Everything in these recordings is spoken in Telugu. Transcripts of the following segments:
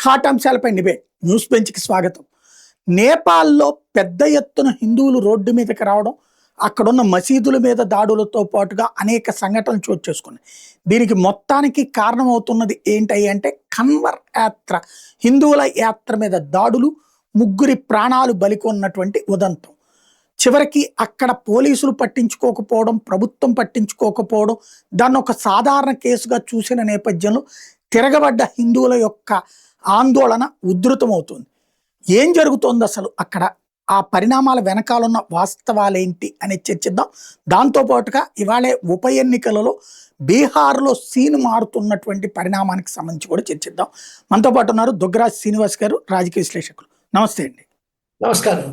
హాట్ అంశాలపై డిబేట్ న్యూస్ బెంచ్కి స్వాగతం. నేపాల్లో పెద్ద ఎత్తున హిందువులు రోడ్డు మీదకి రావడం, అక్కడున్న మసీదుల మీద దాడులతో పాటుగా అనేక సంఘటనలు చోటు చేసుకున్నాయి. దీనికి మొత్తానికి కారణమవుతున్నది ఏంటి అంటే కన్వర్ యాత్ర, హిందువుల యాత్ర మీద దాడులు, ముగ్గురి ప్రాణాలు బలికొన్నటువంటి ఉదంతం. చివరికి అక్కడ పోలీసులు పట్టించుకోకపోవడం, ప్రభుత్వం పట్టించుకోకపోవడం, దాన్ని ఒక సాధారణ కేసుగా చూసిన నేపథ్యంలో తిరగబడ్డ హిందువుల యొక్క ఆందోళన ఉధృతమవుతుంది. ఏం జరుగుతోంది అసలు అక్కడ, ఆ పరిణామాల వెనకాలన్న వాస్తవాలేంటి అని చర్చిద్దాం. దాంతోపాటుగా ఇవాళ ఉప ఎన్నికలలో బీహార్లో సీన్ మారుతున్నటువంటి పరిణామానికి సంబంధించి కూడా చర్చిద్దాం. మనతో పాటు ఉన్నారు దుగ్గరాజ్ శ్రీనివాస్ గారు, రాజకీయ విశ్లేషకులు. నమస్తే అండి. నమస్కారం.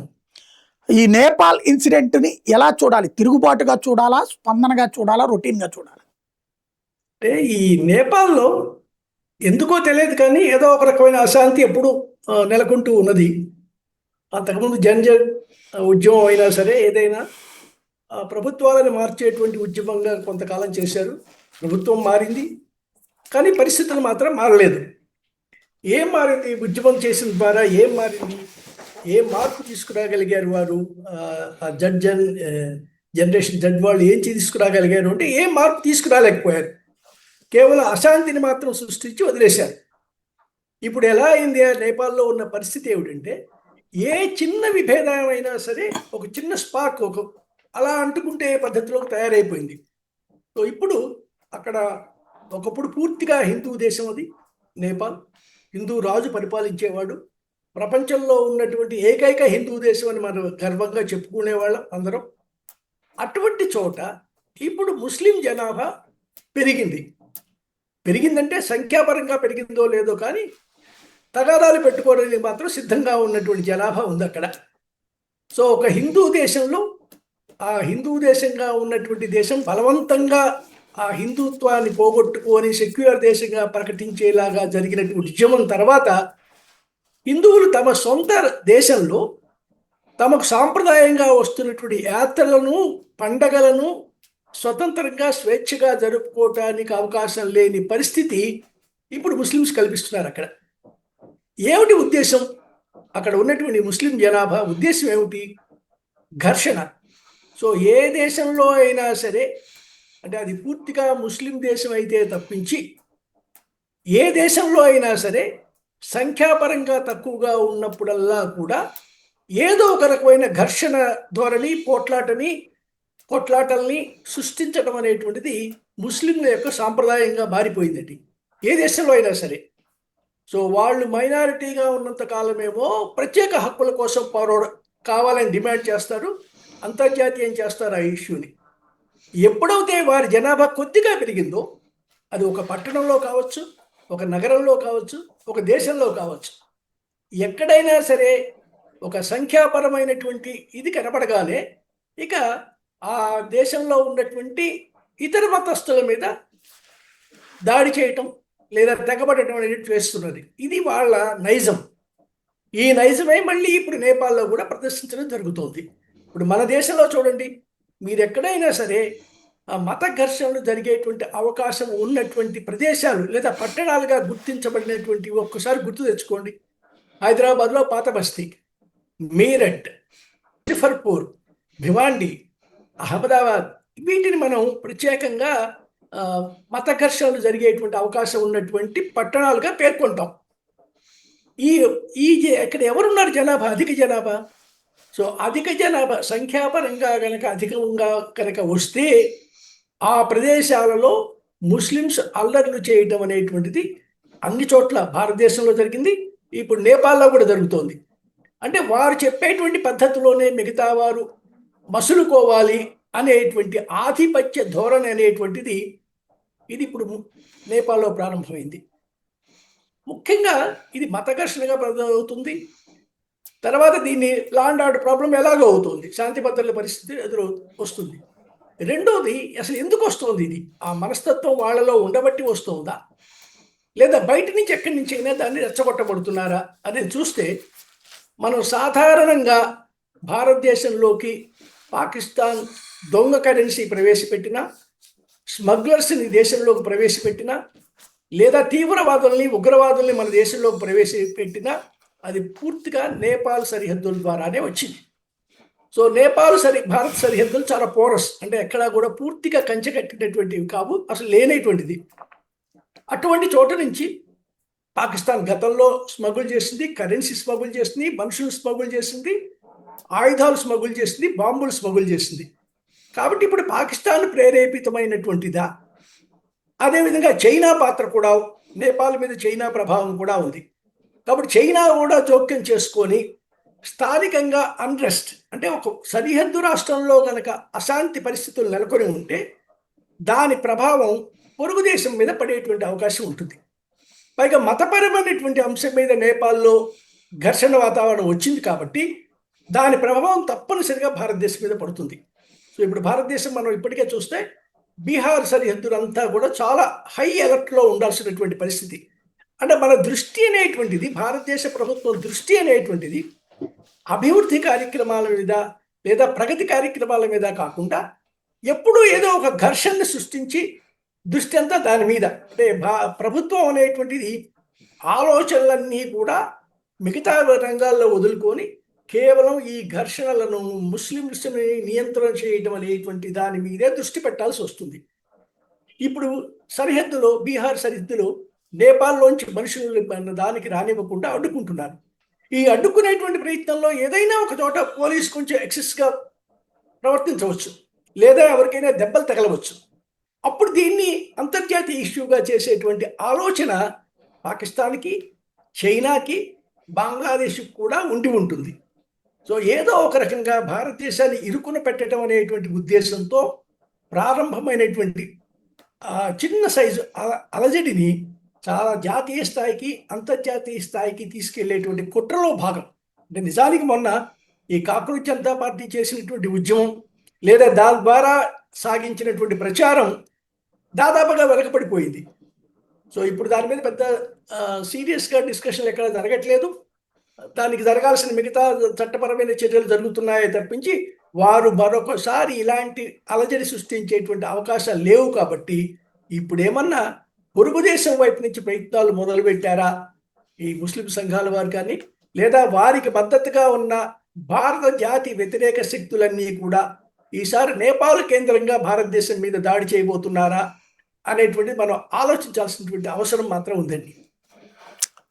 ఈ నేపాల్ ఇన్సిడెంట్ని ఎలా చూడాలి? తిరుగుబాటుగా చూడాలా, స్పందనగా చూడాలా, రొటీన్గా చూడాలా? అంటే ఈ నేపాల్లో ఎందుకో తెలియదు కానీ ఏదో ఒక రకమైన అశాంతి ఎప్పుడు నెలకొంటూ ఉన్నది. అంతకుముందు జన్జన్ ఉద్యమం అయినా సరే, ఏదైనా ప్రభుత్వాలను మార్చేటువంటి ఉద్యమంగా కొంతకాలం చేశారు. ప్రభుత్వం మారింది కానీ పరిస్థితులు మాత్రం మారలేదు. ఏం మారింది? ఉద్యమం చేసిన ద్వారా ఏం మారింది? ఏం మార్పు తీసుకురాగలిగారు వారు? జనరేషన్ జడ్ వాళ్ళు ఏం తీసుకురాగలిగారు అంటే ఏం మార్పు తీసుకురాలేకపోయారు. కేవలం అశాంతిని మాత్రం సృష్టించి వదిలేశారు. ఇప్పుడు ఎలా అయింది? నేపాల్లో ఉన్న పరిస్థితి ఏమిటంటే, ఏ చిన్న విభేదమైనా సరే ఒక చిన్న స్పార్క్ అలా అంటుకుంటే పద్ధతిలోకి తయారైపోయింది. సో ఇప్పుడు అక్కడ ఒకప్పుడు పూర్తిగా హిందూ దేశం అది నేపాల్. హిందూ రాజు పరిపాలించేవాడు. ప్రపంచంలో ఉన్నటువంటి ఏకైక హిందూ దేశం అని మనం గర్వంగా చెప్పుకునేవాళ్ళం అందరం. అటువంటి చోట ఇప్పుడు ముస్లిం జనాభా పెరిగిందంటే సంఖ్యాపరంగా పెరిగిందో లేదో కానీ తగాదాలు పెట్టుకోవడానికి మాత్రం సిద్ధంగా ఉన్నటువంటి జనాభా ఉంది అక్కడ. సో ఒక హిందూ దేశంలో, ఆ హిందూ దేశంగా ఉన్నటువంటి దేశం బలవంతంగా ఆ హిందుత్వాన్ని పోగొట్టుకొని సెక్యులర్ దేశంగా ప్రకటించేలాగా జరిగినటువంటి ఉద్యమం తర్వాత హిందువులు తమ సొంత దేశంలో తమకు సాంప్రదాయంగా వస్తున్నటువంటి యాత్రలను, పండగలను స్వతంత్రంగా స్వేచ్ఛగా జరుపుకోవటానికి అవకాశం లేని పరిస్థితి ఇప్పుడు ముస్లిమ్స్ కల్పిస్తున్నారు. అక్కడ ఏమిటి ఉద్దేశం? అక్కడ ఉన్నటువంటి ముస్లిం జనాభా ఉద్దేశం ఏమిటి? ఘర్షణ. సో ఏ దేశంలో అయినా సరే, అంటే అది పూర్తిగా ముస్లిం దేశం అయితే తప్పించి ఏ దేశంలో అయినా సరే సంఖ్యాపరంగా తక్కువగా ఉన్నప్పుడల్లా కూడా ఏదో ఒక రకమైన ఘర్షణ ధోరణి, కొట్లాటల్ని సృష్టించడం అనేటువంటిది ముస్లింల యొక్క సాంప్రదాయంగా మారిపోయిందండి ఏ దేశంలో అయినా సరే. సో వాళ్ళు మైనారిటీగా ఉన్నంత కాలమేమో ప్రత్యేక హక్కుల కోసం కావాలని డిమాండ్ చేస్తారు, అంతర్జాతీయం చేస్తారు ఆ ఇష్యూని. ఎప్పుడైతే వారి జనాభా కొద్దిగా పెరిగిందో, అది ఒక పట్టణంలో కావచ్చు, ఒక నగరంలో కావచ్చు, ఒక దేశంలో కావచ్చు, ఎక్కడైనా సరే ఒక సంఖ్యాపరమైనటువంటి ఇది కనపడగానే ఇక ఆ దేశంలో ఉన్నటువంటి ఇతర మతస్థుల మీద దాడి చేయటం లేదా తెగబడటం అనేది చేస్తున్నది. ఇది వాళ్ళ నైజం. ఈ నైజమే మళ్ళీ ఇప్పుడు నేపాల్లో కూడా ప్రదర్శించడం జరుగుతోంది. ఇప్పుడు మన దేశంలో చూడండి, మీరు ఎక్కడైనా సరే మత ఘర్షణలు జరిగేటువంటి అవకాశం ఉన్నటువంటి ప్రదేశాలు లేదా పట్టణాలుగా గుర్తించబడినటువంటి ఒక్కసారి గుర్తు తెచ్చుకోండి. హైదరాబాద్లో పాత బస్తీ, మీరట్, ముజఫర్పూర్, భివాండి, అహ్మదాబాద్, వీటిని మనం ప్రత్యేకంగా మత ఘర్షణలు జరిగేటువంటి అవకాశం ఉన్నటువంటి పట్టణాలుగా పేర్కొంటాం. ఇక్కడ ఎవరున్నారు? జనాభా, అధిక జనాభా. సో అధిక జనాభా సంఖ్యాపరంగా కనుక వస్తే ఆ ప్రదేశాలలో ముస్లిమ్స్ అల్లర్లు చేయటం అనేటువంటిది అన్ని చోట్ల భారతదేశంలో జరిగింది, ఇప్పుడు నేపాల్లో కూడా జరుగుతోంది. అంటే వారు చెప్పేటువంటి పద్ధతిలోనే మిగతా వారు మసులుకోవాలి అనేటువంటి ఆధిపత్య ధోరణి అనేటువంటిది ఇది ఇప్పుడు నేపాల్లో ప్రారంభమైంది. ముఖ్యంగా ఇది మత ఘర్షణగా అవుతుంది. తర్వాత దీన్ని లా అండ్ ఆర్డర్ ప్రాబ్లం ఎలాగో అవుతుంది, శాంతి భద్రతల పరిస్థితి ఎదురు వస్తుంది. రెండోది, అసలు ఎందుకు వస్తుంది ఇది? ఆ మనస్తత్వం వాళ్ళలో ఉండబట్టి వస్తుందా, లేదా బయట నుంచి ఎక్కడి నుంచి అయినా దాన్ని రెచ్చగొట్టబడుతున్నారా అనేది చూస్తే, మనం సాధారణంగా భారతదేశంలోకి పాకిస్తాన్ దొంగ కరెన్సీ ప్రవేశపెట్టిన, స్మగ్లర్స్ని దేశంలోకి ప్రవేశపెట్టిన, లేదా తీవ్రవాదుల్ని ఉగ్రవాదుల్ని మన దేశంలో ప్రవేశపెట్టినా అది పూర్తిగా నేపాల్ సరిహద్దుల ద్వారానే వచ్చింది. సో నేపాల్ భారత్ సరిహద్దులు చాలా పోరస్, అంటే ఎక్కడా కూడా పూర్తిగా కంచె కట్టినటువంటివి కావు, అసలు లేనటువంటిది. అటువంటి చోట నుంచి పాకిస్తాన్ గతంలో స్మగుల్ చేసింది, కరెన్సీ స్మగుల్ చేసింది, మనుషులు స్మగుల్ చేసింది, ఆయుధాలు స్మగుల్ చేసింది, బాంబులు స్మగుల్ చేసింది. కాబట్టి ఇప్పుడు పాకిస్తాన్ ప్రేరేపితమైనటువంటిదా? అదేవిధంగా చైనా పాత్ర కూడా, నేపాల్ మీద చైనా ప్రభావం కూడా ఉంది. కాబట్టి చైనా కూడా జోక్యం చేసుకొని స్థానికంగా అన్రెస్ట్, అంటే ఒక సరిహద్దు రాష్ట్రంలో కనుక అశాంతి పరిస్థితులు నెలకొని ఉంటే దాని ప్రభావం పొరుగు దేశం మీద పడేటువంటి అవకాశం ఉంటుంది. పైగా మతపరమైనటువంటి అంశం మీద నేపాల్లో ఘర్షణ వాతావరణం వచ్చింది కాబట్టి దాని ప్రభావం తప్పనిసరిగా భారతదేశం మీద పడుతుంది. సో ఇప్పుడు భారతదేశం మనం ఇప్పటికే చూస్తే బీహార్ సరిహద్దులంతా కూడా చాలా హై అలర్ట్లో ఉండాల్సినటువంటి పరిస్థితి. అంటే మన దృష్టి అనేటువంటిది, భారతదేశ ప్రభుత్వం దృష్టి అనేటువంటిది అభివృద్ధి కార్యక్రమాల మీద లేదా ప్రగతి కార్యక్రమాల మీద కాకుండా ఎప్పుడూ ఏదో ఒక ఘర్షణను సృష్టించి దృష్టి అంతా దాని మీద, అంటే ప్రభుత్వం అనేటువంటిది ఆలోచనలన్నీ కూడా మిగతా రంగాల్లో వదులుకొని కేవలం ఈ ఘర్షణలను, ముస్లింస్ని నియంత్రణ చేయడం అనేటువంటి దాని మీదే దృష్టి పెట్టాల్సి వస్తుంది. ఇప్పుడు సరిహద్దులో, బీహార్ సరిహద్దులో నేపాల్లోంచి మనుషులు దానికి రానివ్వకుండా అడ్డుకుంటున్నారు. ఈ అడ్డుకునేటువంటి ప్రయత్నంలో ఏదైనా ఒక చోట పోలీసు కొంచెం ఎక్సెస్గా ప్రవర్తించవచ్చు, లేదా ఎవరికైనా దెబ్బలు తగలవచ్చు. అప్పుడు దీన్ని అంతర్జాతీయ ఇష్యూగా చేసేటువంటి ఆలోచన పాకిస్తాన్కి, చైనాకి, బంగ్లాదేశ్కి కూడా ఉండి ఉంటుంది. సో ఏదో ఒక రకంగా భారతదేశాన్ని ఇరుకున పెట్టడం అనేటువంటి ఉద్దేశంతో ప్రారంభమైనటువంటి చిన్న సైజు అలజడిని చాలా జాతీయ స్థాయికి, అంతర్జాతీయ స్థాయికి తీసుకెళ్లేటువంటి కుట్రలో భాగం. అంటే నిజానికి మొన్న ఈ కాక్రోచ్ జనతా పార్టీ చేసినటువంటి ఉద్యమం లేదా దాని ద్వారా సాగించినటువంటి ప్రచారం దాదాపుగా వెనకపడిపోయింది. సో ఇప్పుడు దాని మీద పెద్ద సీరియస్గా డిస్కషన్లు ఎక్కడ జరగట్లేదు. దానికి జరగాల్సిన మిగతా చట్టపరమైన చర్యలు జరుగుతున్నాయే తప్పించి వారు మరొకసారి ఇలాంటి అలజడి సృష్టించేటువంటి అవకాశాలు లేవు. కాబట్టి ఇప్పుడు ఏమన్నా పొరుగు దేశం వైపు నుంచి ప్రయత్నాలు మొదలుపెట్టారా ఈ ముస్లిం సంఘాల వారు కానీ, లేదా వారికి మద్దతుగా ఉన్న భారత జాతి వ్యతిరేక శక్తులన్నీ కూడా ఈసారి నేపాల్ కేంద్రంగా భారతదేశం మీద దాడి చేయబోతున్నారా అనేటువంటిది మనం ఆలోచించాల్సినటువంటి అవసరం మాత్రం ఉందండి.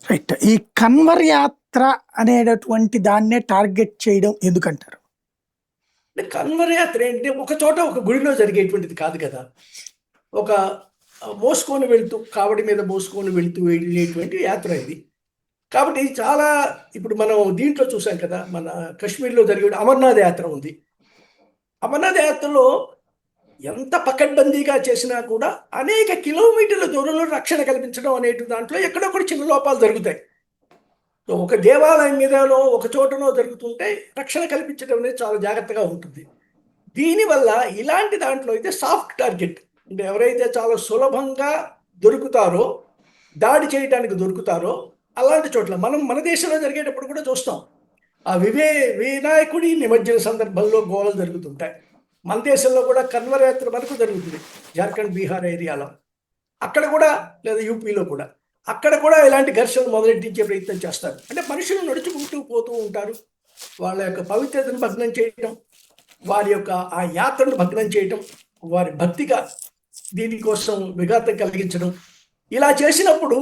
రైట్. ఈ కన్వర్ యాత్ర అనేటటువంటి దాన్నే టార్గెట్ చేయడం ఎందుకంటారు? అంటే కన్వర్ యాత్ర ఏంటంటే ఒక చోట ఒక గుడిలో జరిగేటువంటిది కాదు కదా. ఒక మోసుకొని వెళ్తూ, కావడి మీద మోసుకొని వెళ్తూ వెళ్ళేటువంటి యాత్ర ఇది. కాబట్టి ఇది చాలా, ఇప్పుడు మనం దీంట్లో చూసాం కదా, మన కశ్మీర్లో జరిగే అమర్నాథ్ యాత్ర ఉంది. అమర్నాథ్ యాత్రలో ఎంత పకడ్బందీగా చేసినా కూడా అనేక కిలోమీటర్ల దూరంలో రక్షణ కల్పించడం అనేటు దాంట్లో ఎక్కడొక్కడ చిన్న లోపాలు జరుగుతాయి. సో ఒక దేవాలయం మీదనో ఒక చోటనో జరుగుతుంటే రక్షణ కల్పించడం అనేది చాలా జాగ్రత్తగా ఉంటుంది. దీనివల్ల ఇలాంటి దాంట్లో అయితే సాఫ్ట్ టార్గెట్, అంటే ఎవరైతే చాలా సులభంగా దొరుకుతారో, దాడి చేయడానికి దొరుకుతారో అలాంటి చోట్ల మన దేశంలో జరిగేటప్పుడు కూడా చూస్తాం. ఆ వినాయకుడి నిమజ్జన సందర్భంలో గోళలు జరుగుతుంటాయి. మన దేశంలో కూడా కన్వర్ యాత్ర వరకు జరుగుతుంది, జార్ఖండ్, బీహార్ ఏరియాలో. అక్కడ కూడా, లేదా యూపీలో కూడా, అక్కడ కూడా ఇలాంటి ఘర్షణలు మొదలెట్టించే ప్రయత్నం చేస్తారు. అంటే మనుషులు నడుచుకుంటూ పోతూ ఉంటారు, వాళ్ళ యొక్క పవిత్రతను భగ్నం చేయటం, వారి యొక్క ఆ యాత్రను భగ్నం చేయటం, వారి భక్తిగా దీనికోసం విఘాతం కలిగించడం, ఇలా చేసినప్పుడు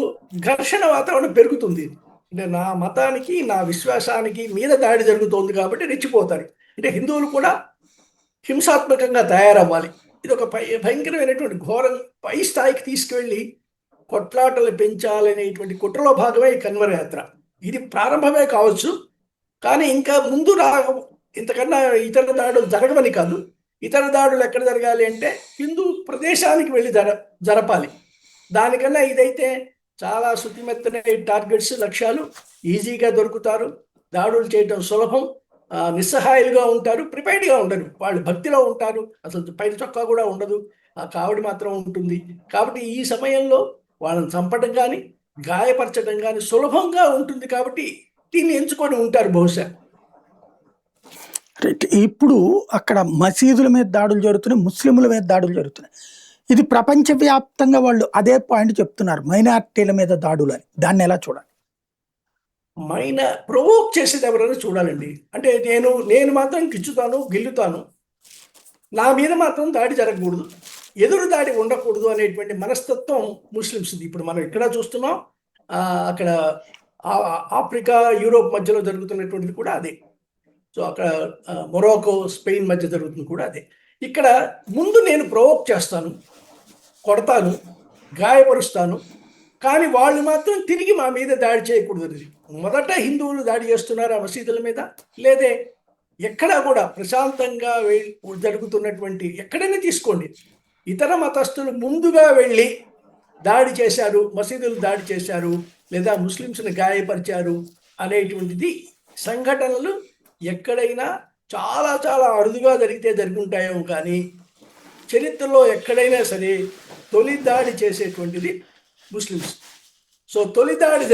ఘర్షణ వాతావరణం పెరుగుతుంది. అంటే నా మతానికి, నా విశ్వాసానికి మీద దాడి జరుగుతోంది కాబట్టి రెచ్చిపోతారు. అంటే హిందువులు కూడా హింసాత్మకంగా తయారవ్వాలి. ఇది ఒక భయంకరమైనటువంటి ఘోరం, పై స్థాయికి తీసుకువెళ్ళి కొట్లాటలు పెంచాలనేటువంటి కుట్రలో భాగమే ఈ కన్వర్ యాత్ర. ఇది ప్రారంభమే కావచ్చు, కానీ ఇంకా ముందు ఇంతకన్నా ఇతర దాడులు జరగవని కాదు. ఇతర దాడులు ఎక్కడ జరగాలి అంటే హిందూ ప్రదేశానికి వెళ్ళి జరపాలి. దానికన్నా ఇదైతే చాలా శుతిమెత్తనే టార్గెట్స్, లక్ష్యాలు ఈజీగా దొరుకుతారు, దాడులు చేయడం సులభం, నిస్సహాయాలుగా ఉంటారు, ప్రిపేర్డ్గా ఉండరు, వాళ్ళు భక్తిలో ఉంటారు, అసలు పైన చొక్కా కూడా ఉండదు, ఆ కావడి మాత్రం ఉంటుంది. కాబట్టి ఈ సమయంలో వాళ్ళని చంపడం కానీ గాయపరచడం కానీ సులభంగా ఉంటుంది. కాబట్టి దీన్ని ఎంచుకొని ఉంటారు బహుశా. రైట్. ఇప్పుడు అక్కడ మసీదుల మీద దాడులు జరుగుతున్నాయి, ముస్లింల మీద దాడులు జరుగుతున్నాయి. ఇది ప్రపంచవ్యాప్తంగా వాళ్ళు అదే పాయింట్ చెప్తున్నారు, మైనారిటీల మీద దాడులు అని. దాన్ని ఎలా చూడాలి? ప్రొవోక్ చేసేది ఎవరైనా చూడాలండి. అంటే నేను మాత్రం గిచ్చుతాను, గిల్లుతాను, నా మీద మాత్రం దాడి జరగకూడదు, ఎదురు దాడి ఉండకూడదు అనేటువంటి మనస్తత్వం ముస్లిమ్స్ది. ఇప్పుడు మనం ఇక్కడ చూస్తున్నాం, అక్కడ ఆఫ్రికా యూరోప్ మధ్యలో జరుగుతున్నటువంటిది కూడా అదే. సో అక్కడ మొరాకో స్పెయిన్ మధ్య జరుగుతుంది కూడా అదే. ఇక్కడ ముందు నేను ప్రొవోక్ చేస్తాను, కొడతాను, గాయపరుస్తాను, కానీ వాళ్ళు మాత్రం తిరిగి మా మీద దాడి చేయకూడదు. మొదట హిందువులు దాడి చేస్తున్నారు ఆ మసీదుల మీద, లేదే ఎక్కడా కూడా ప్రశాంతంగా జరుగుతున్నటువంటి ఎక్కడైనా తీసుకోండి, ఇతర మతస్థులు ముందుగా వెళ్ళి దాడి చేశారు, మసీదులు దాడి చేశారు, లేదా ముస్లిమ్స్ని గాయపరిచారు అనేటువంటిది సంఘటనలు ఎక్కడైనా చాలా చాలా అరుదుగా జరిగితే జరుగుంటాయో కానీ చరిత్రలో ఎక్కడైనా సరే తొలి దాడి చేసేటువంటిది ముస్లిమ్స్. సో తొలి దాడి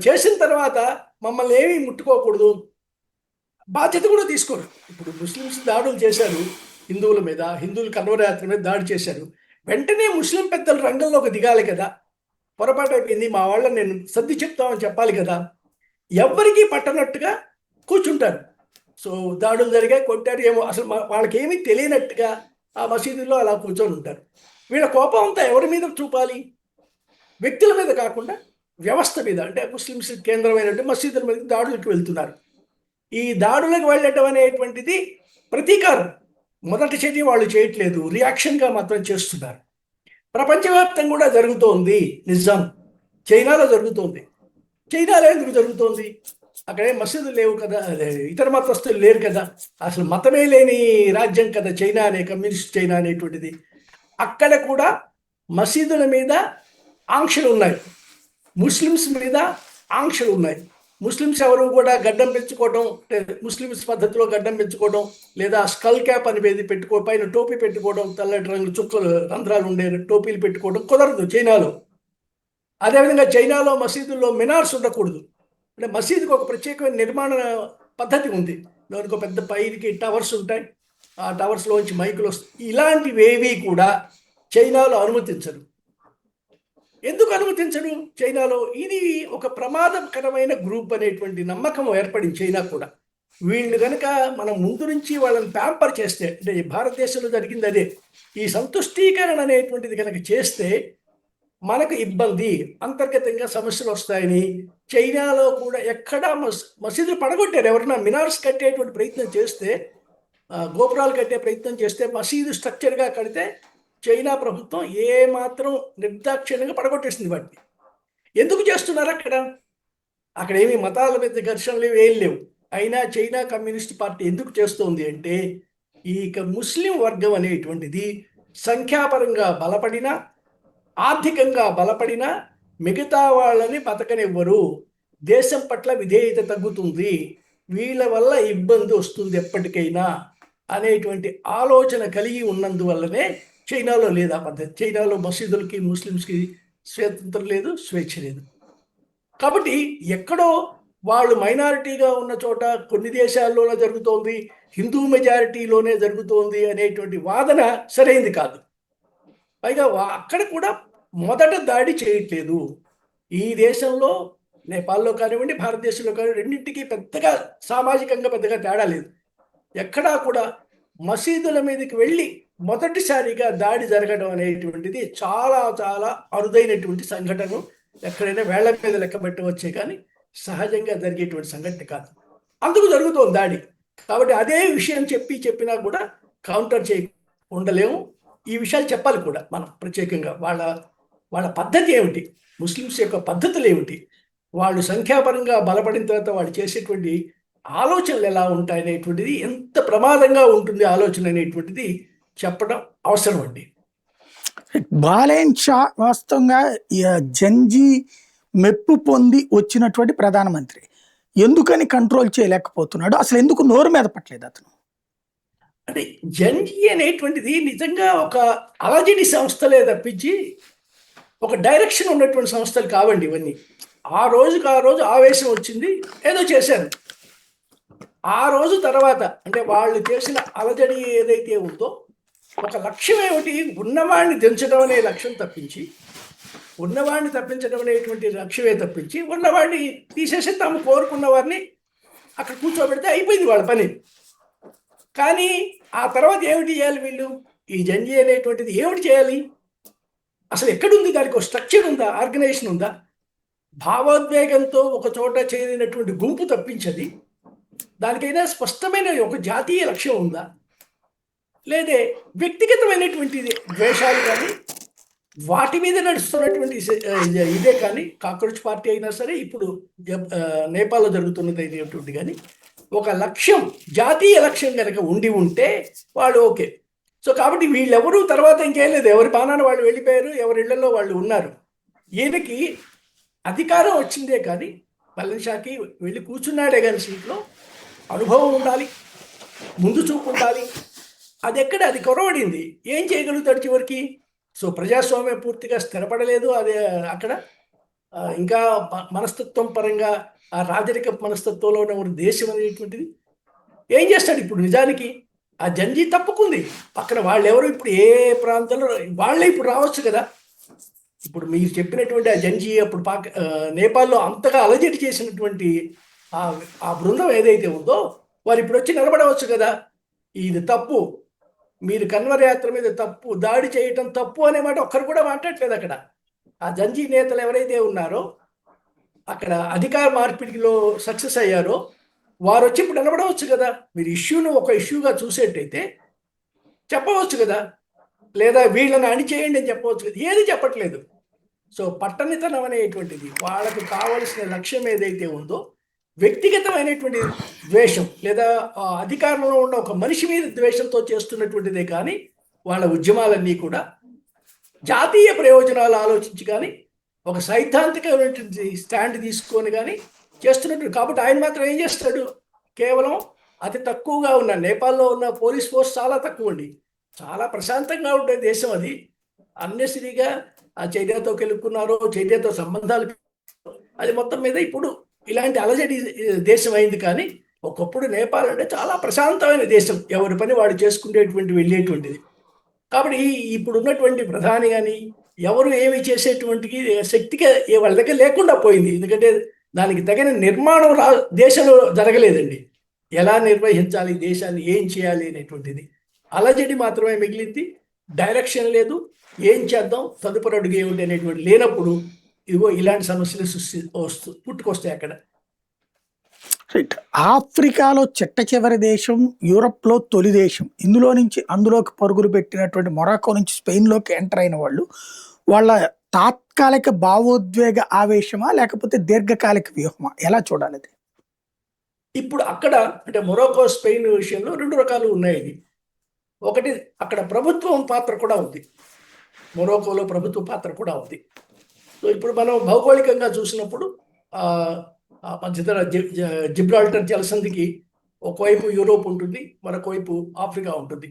చేసిన తర్వాత మమ్మల్ని ఏమీ ముట్టుకోకూడదు, బాధ్యత కూడా తీసుకోరు. ఇప్పుడు ముస్లిమ్స్ దాడులు చేశారు హిందువుల మీద, హిందువుల కన్వరయాత్ర మీద దాడి చేశారు, వెంటనే ముస్లిం పెద్దలు రంగంలోకి దిగాలి కదా. పొరపాటు అయిపోయింది, మా వాళ్ళని నేను సర్ది చెప్తామని చెప్పాలి కదా. ఎవ్వరికీ పట్టనట్టుగా కూర్చుంటారు. సో దాడులు జరిగాయి, కొట్టారు, ఏమో అసలు వాళ్ళకి ఏమీ తెలియనట్టుగా ఆ మసీదుల్లో అలా కూర్చొని ఉంటారు. వీళ్ళ కోపం అంతా ఎవరి మీద చూపాలి? వ్యక్తుల మీద కాకుండా వ్యవస్థ మీద. అంటే ముస్లిమ్స్ కేంద్రమైనటువంటి మసీదుల మీద దాడులకు వెళ్తున్నారు. ఈ దాడులకు వెళ్ళటం అనేటువంటిది ప్రతీకారం, మొదటి చర్య వాళ్ళు చేయట్లేదు, రియాక్షన్గా మాత్రం చేస్తున్నారు. ప్రపంచవ్యాప్తంగా కూడా జరుగుతోంది, నిజం. చైనాలో జరుగుతోంది. చైనాలో ఎందుకు జరుగుతోంది? అక్కడే మసీదులు లేవు కదా, ఇతర మతస్థులు లేరు కదా, అసలు మతమే లేని రాజ్యం కదా చైనా కమ్యూనిస్ట్ చైనా అనేటువంటిది. అక్కడ కూడా మసీదుల మీద ఆంక్షలు ఉన్నాయి, ముస్లిమ్స్ మీద ఆంక్షలు ఉన్నాయి. ముస్లిమ్స్ ఎవరు కూడా గడ్డం పెంచుకోవడం, ముస్లిమ్స్ పద్ధతిలో గడ్డం పెంచుకోవడం, లేదా స్కల్ క్యాప్ అనేది పైన టోపీ పెట్టుకోవడం, తెల్లటి రంగు చుక్కలు రంధ్రాలు ఉండే టోపీలు పెట్టుకోవడం కుదరదు చైనాలో. అదేవిధంగా చైనాలో మసీదుల్లో మినార్స్ ఉండకూడదు. అంటే మసీదుకి ఒక ప్రత్యేకమైన నిర్మాణ పద్ధతి ఉంది, దానికి ఒక పెద్ద పైకి టవర్స్ ఉంటాయి, ఆ టవర్స్లోంచి మైకులు వస్తాయి. ఇలాంటివేవి కూడా చైనాలో అనుమతించరు. ఎందుకు అనుమతించడు చైనాలో? ఇది ఒక ప్రమాదకరమైన గ్రూప్ అనేటువంటి నమ్మకం ఏర్పడింది చైనా కూడా. వీళ్ళు కనుక మనం ముందు నుంచి వాళ్ళని ప్యాంపర్ చేస్తే, అంటే భారతదేశంలో జరిగింది అదే, ఈ సంతుష్టీకరణ అనేటువంటిది కనుక చేస్తే మనకు ఇబ్బంది, అంతర్గతంగా సమస్యలు వస్తాయని చైనాలో కూడా ఎక్కడా మసీదులు పడగొట్టారు. ఎవరైనా మినార్స్ కట్టేటువంటి ప్రయత్నం చేస్తే, గోపురాలు కట్టే ప్రయత్నం చేస్తే, మసీదు స్ట్రక్చర్గా కడితే చైనా ప్రభుత్వం ఏమాత్రం నిర్దాక్షిణ్యంగా పడగొట్టేసింది వాటిని. ఎందుకు చేస్తున్నారు అక్కడ ఏమి మతాల మీద ఘర్షణలు ఏం లేవు. అయినా చైనా కమ్యూనిస్ట్ పార్టీ ఎందుకు చేస్తోంది అంటే, ఈ ముస్లిం వర్గం అనేటువంటిది సంఖ్యాపరంగా బలపడినా, ఆర్థికంగా బలపడినా మిగతా వాళ్ళని బతకనివ్వరు, దేశం పట్ల విధేయత తగ్గుతుంది, వీళ్ళ వల్ల ఇబ్బంది వస్తుంది ఎప్పటికైనా అనేటువంటి ఆలోచన కలిగి ఉన్నందువల్లనే చైనాలో లేదు ఆ పద్ధతి. చైనాలో మసీదులకి ముస్లిమ్స్కి స్వేతంత్రం లేదు, స్వేచ్ఛ లేదు. కాబట్టి ఎక్కడో వాళ్ళు మైనారిటీగా ఉన్న చోట కొన్ని దేశాల్లోనే జరుగుతోంది, హిందూ మెజారిటీలోనే జరుగుతోంది అనేటువంటి వాదన సరైంది కాదు. పైగా అక్కడ కూడా మొదట దాడి చేయట్లేదు. ఈ దేశంలో, నేపాల్లో కానివ్వండి, భారతదేశంలో కానివ్వండి, రెండింటికి పెద్దగా సామాజికంగా పెద్దగా తేడా లేదు. ఎక్కడా కూడా మసీదుల మీదకి వెళ్ళి మొదటిసారిగా దాడి జరగడం అనేటువంటిది చాలా చాలా అరుదైనటువంటి సంఘటన. ఎక్కడైనా వేళ్ల మీద లెక్క పెట్టవచ్చే కానీ సహజంగా జరిగేటువంటి సంఘటన కాదు. అందుకు జరుగుతోంది దాడి. కాబట్టి అదే విషయం చెప్పినా కూడా కౌంటర్ చేయ ఉండలేము. ఈ విషయాలు చెప్పాలి కూడా మనం ప్రత్యేకంగా. వాళ్ళ పద్ధతి ఏమిటి, ముస్లిమ్స్ యొక్క పద్ధతులు ఏమిటి, వాళ్ళు సంఖ్యాపరంగా బలపడిన తర్వాత వాళ్ళు చేసేటువంటి ఆలోచనలు ఎలా ఉంటాయనేటువంటిది, ఎంత ప్రమాదంగా ఉంటుంది ఆలోచన అనేటువంటిది చెప్పడం అవసరం అండి. బాలేన్ షా వాస్తవంగా జంజీ మెప్పు పొంది వచ్చినటువంటి ప్రధానమంత్రి ఎందుకని కంట్రోల్ చేయలేకపోతున్నాడు? అసలు ఎందుకు నోరు మీద పట్టలేదు అతను? అంటే జంజీ అనేటువంటిది నిజంగా ఒక అలజడి సంస్థలే తప్పించి ఒక డైరెక్షన్ ఉన్నటువంటి సంస్థలు కావండి ఇవన్నీ. ఆ రోజుకి ఆ రోజు ఆవేశం వచ్చింది, ఏదో చేశారు. ఆ రోజు తర్వాత అంటే వాళ్ళు చేసిన అలజడి ఏదైతే ఉందో ఒక లక్ష్యం ఏమిటి? ఉన్నవాడిని దించడం అనే లక్ష్యం తప్పించి, ఉన్నవాడిని తప్పించడం అనేటువంటి లక్ష్యమే తప్పించి, ఉన్నవాడిని తీసేసి తాము కోరుకున్న వారిని అక్కడ కూర్చోబెడితే అయిపోయింది వాళ్ళ పని. కానీ ఆ తర్వాత ఏమిటి చేయాలి వీళ్ళు? ఈ జంజీ అనేటువంటిది ఏమిటి చేయాలి? అసలు ఎక్కడుంది? దానికి ఒక స్ట్రక్చర్ ఉందా? ఆర్గనైజేషన్ ఉందా? భావోద్వేగంతో ఒక చోట చేరినటువంటి గుంపు తప్పించది. దానికైనా స్పష్టమైన ఒక జాతీయ లక్ష్యం ఉందా? లేదే వ్యక్తిగతమైనటువంటి ద్వేషాలు కానీ వాటి మీద నడుస్తున్నటువంటి ఇదే కానీ, కాక్రోచ్ పార్టీ అయినా సరే, ఇప్పుడు నేపాల్లో జరుగుతున్నది అయినటువంటి కానీ, ఒక లక్ష్యం, జాతీయ లక్ష్యం కనుక ఉండి ఉంటే వాళ్ళు ఓకే. సో కాబట్టి వీళ్ళెవరూ తర్వాత ఇంకేం లేదు, ఎవరి బాణాన వాళ్ళు వెళ్ళిపోయారు, ఎవరి ఇళ్లలో వాళ్ళు ఉన్నారు. ఈయనకి అధికారం వచ్చిందే కానీ, పళనిషాకి వెళ్ళి కూర్చున్నాడే కానీ సీట్లో అనుభవం ఉండాలి, ముందు చూపు ఉండాలి. అది ఎక్కడ? అది కొరవడింది. ఏం చేయగలుగుతాడు చివరికి? సో ప్రజాస్వామ్యం పూర్తిగా స్థిరపడలేదు అదే అక్కడ. ఇంకా మనస్తత్వం పరంగా ఆ రాజరిక మనస్తత్వంలో ఉన్న దేశం అనేటువంటిది ఏం చేస్తాడు ఇప్పుడు? నిజానికి ఆ జంజీ తప్పుకుంది. పక్కన వాళ్ళెవరు ఇప్పుడు ఏ ప్రాంతంలో వాళ్ళే ఇప్పుడు రావచ్చు కదా. ఇప్పుడు మీరు చెప్పినటువంటి ఆ జంజీ అప్పుడు నేపాల్లో అంతగా అలజడి చేసినటువంటి ఆ బృందం ఏదైతే ఉందో వారు ఇప్పుడు వచ్చి నిలబడవచ్చు కదా. ఇది తప్పు, మీరు కన్వర్ యాత్ర మీద తప్పు, దాడి చేయటం తప్పు అనే మాట ఒక్కరు కూడా మాట్లాడలేదు అక్కడ. ఆ జంజీ నేతలు ఎవరైతే ఉన్నారో, అక్కడ అధికార మార్పిడిలో సక్సెస్ అయ్యారో వారు వచ్చి ఇప్పుడు నిలబడవచ్చు కదా. మీరు ఇష్యూను ఒక ఇష్యూగా చూసేటైతే చెప్పవచ్చు కదా, లేదా వీళ్ళని అణిచేయండి అని చెప్పవచ్చు కదా. ఏది చెప్పట్లేదు. సో పట్టణితనం అనేటువంటిది, వాళ్ళకు కావలసిన లక్ష్యం ఏదైతే ఉందో, వ్యక్తిగతమైనటువంటి ద్వేషం లేదా అధికారంలో ఉన్న ఒక మనిషి మీద ద్వేషంతో చేస్తున్నటువంటిదే కానీ, వాళ్ళ ఉద్యమాలన్నీ కూడా జాతీయ ప్రయోజనాలు ఆలోచించి కానీ, ఒక సైద్ధాంతికమైనటువంటి స్టాండ్ తీసుకొని కానీ చేస్తున్నట్టు. కాబట్టి ఆయన మాత్రం ఏం చేస్తాడు? కేవలం అతి తక్కువగా ఉన్న నేపాల్లో ఉన్న పోలీస్ ఫోర్స్ చాలా తక్కువ అండి, చాలా ప్రశాంతంగా ఉండే దేశం అది. అన్నెసరిగా ఆ చైనాతో కెలుక్కున్నారో, చైనాతో సంబంధాలు, అది మొత్తం మీద ఇప్పుడు ఇలాంటి అలజడి దేశం అయింది. కానీ ఒకప్పుడు నేపాల్ అంటే చాలా ప్రశాంతమైన దేశం, ఎవరి పని వాడు చేసుకునేటువంటి వెళ్ళేటువంటిది. కాబట్టి ఇప్పుడు ఉన్నటువంటి ప్రధాని కానీ ఎవరు ఏమి చేసేటువంటి శక్తిగా వాళ్ళ దగ్గర లేకుండా పోయింది. ఎందుకంటే దానికి తగిన నిర్మాణం దేశంలో జరగలేదండి. ఎలా నిర్వహించాలి దేశాన్ని, ఏం చేయాలి అనేటువంటిది అలజడి మాత్రమే మిగిలింది. డైరెక్షన్ లేదు, ఏం చేద్దాం, తదుపరి అడుగు ఏమిటి అనేటువంటి లేనప్పుడు ఇదిగో ఇలాంటి సమస్యలు పుట్టుకొస్తాయి అక్కడ. రైట్. ఆఫ్రికాలో చిట్ట చివరి దేశం, యూరప్లో తొలి దేశం. ఇందులో నుంచి అందులోకి పరుగులు పెట్టినటువంటి మొరాకో నుంచి స్పెయిన్లోకి ఎంటర్ అయిన వాళ్ళు, వాళ్ళ తాత్కాలిక భావోద్వేగ ఆవేశమా లేకపోతే దీర్ఘకాలిక వ్యూహమా? ఎలా చూడాలి అది? ఇప్పుడు అక్కడ అంటే మొరాకో స్పెయిన్ విషయంలో రెండు రకాలు ఉన్నాయి. ఒకటి, అక్కడ ప్రభుత్వం పాత్ర కూడా ఉంది, మొరాకోలో ప్రభుత్వ పాత్ర కూడా ఉంది. సో ఇప్పుడు మనం భౌగోళికంగా చూసినప్పుడు మధ్యధర జిబ్రాల్టర్ జలసంధికి ఒకవైపు యూరోప్ ఉంటుంది, మరొకవైపు ఆఫ్రికా ఉంటుంది.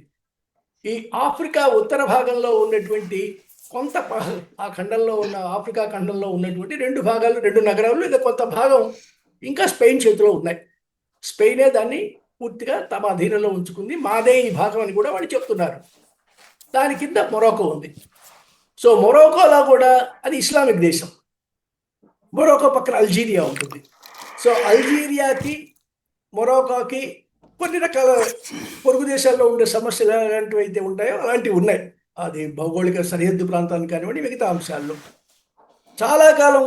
ఈ ఆఫ్రికా ఉత్తర భాగంలో ఉన్నటువంటి కొంత ఆ ఖండంలో ఉన్న ఆఫ్రికా ఖండంలో ఉన్నటువంటి రెండు భాగాలు, రెండు నగరాలు లేదా కొంత భాగం ఇంకా స్పెయిన్ చేతిలో ఉన్నాయి. స్పెయినే దాన్ని పూర్తిగా తమ అధీనంలో ఉంచుకుంది, మాదే ఈ భాగం అని కూడా వాళ్ళు చెప్తున్నారు. దాని కింద మొరాకో ఉంది. సో మొరాకోలో కూడా అది ఇస్లామిక్ దేశం. మొరాకో పక్కన అల్జీరియా ఉంటుంది. సో అల్జీరియాకి మొరాకోకి కొన్ని రకాల పొరుగు దేశాల్లో ఉండే సమస్యలు ఎలాంటివి అయితే ఉంటాయో అలాంటివి ఉన్నాయి. అది భౌగోళిక సరిహద్దు ప్రాంతాన్ని కానివ్వండి, మిగతా అంశాల్లో. చాలా కాలం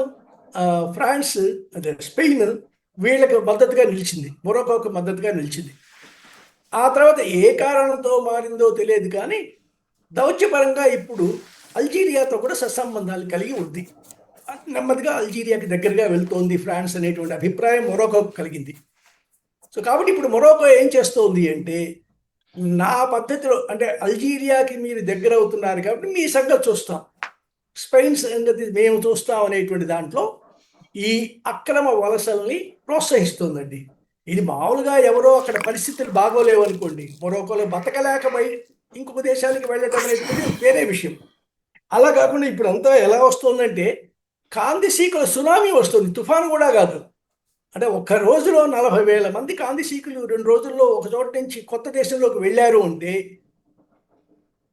ఫ్రాన్స్ అదే స్పెయిన్ వీళ్ళకి మద్దతుగా నిలిచింది, మొరాకోకు మద్దతుగా నిలిచింది. ఆ తర్వాత ఏ కారణంతో మారిందో తెలియదు కానీ దౌత్యపరంగా ఇప్పుడు అల్జీరియాతో కూడా సత్సంబంధాలు కలిగి ఉంది. నెమ్మదిగా అల్జీరియాకి దగ్గరగా వెళ్తోంది ఫ్రాన్స్ అనేటువంటి అభిప్రాయం మొరాకోకు కలిగింది. సో కాబట్టి ఇప్పుడు మొరాకో ఏం చేస్తోంది అంటే, నా పద్ధతిలో అంటే అల్జీరియాకి మీరు దగ్గర అవుతున్నారు కాబట్టి మీ సంగతి చూస్తాం, స్పెయిన్ సంగతి మేము చూస్తాం అనేటువంటి దాంట్లో ఈ అక్రమ వలసల్ని ప్రోత్సహిస్తుందండి. ఇది మామూలుగా ఎవరో అక్కడ పరిస్థితులు బాగోలేవు అనుకోండి, మొరాకోలో బతకలేకపోయి ఇంకొక దేశానికి వెళ్ళటం అనేటువంటి వేరే విషయం. అలా కాకుండా ఇప్పుడు అంతా ఎలా వస్తుందంటే కాందిశీకుల సునామీ వస్తుంది, తుఫాను కూడా కాదు. అంటే ఒక్క రోజులో 40,000 మంది కాందిశీకులు 2 రోజుల్లో ఒక చోట నుంచి కొత్త దేశంలోకి వెళ్ళారు అంటే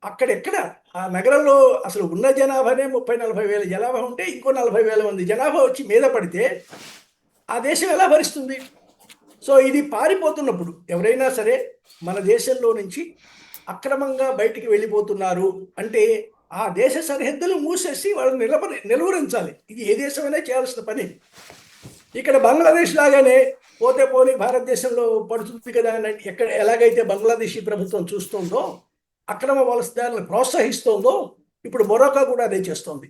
అక్కడెక్కడ ఆ నగరంలో అసలు ఉన్న జనాభానే 30-40 వేల జనాభా ఉంటే ఇంకో 40 వేల మంది జనాభా వచ్చి మీద పడితే ఆ దేశం ఎలా భరిస్తుంది? సో ఇది పారిపోతున్నప్పుడు ఎవరైనా సరే మన దేశంలో నుంచి అక్రమంగా బయటికి వెళ్ళిపోతున్నారు అంటే ఆ దేశ సరిహద్దులు మూసేసి వాళ్ళని నిలువరించాలి. ఇది ఏ దేశమైనా చేయాల్సిన పని. ఇక్కడ బంగ్లాదేశ్ లాగానే పోతే పోనీ భారతదేశంలో పడుతుంది కదా అని ఎక్కడ ఎలాగైతే బంగ్లాదేశీ ప్రభుత్వం చూస్తుందో, అక్రమ వలసదారులను ప్రోత్సహిస్తోందో, ఇప్పుడు మొరాకో కూడా అదే చేస్తోంది.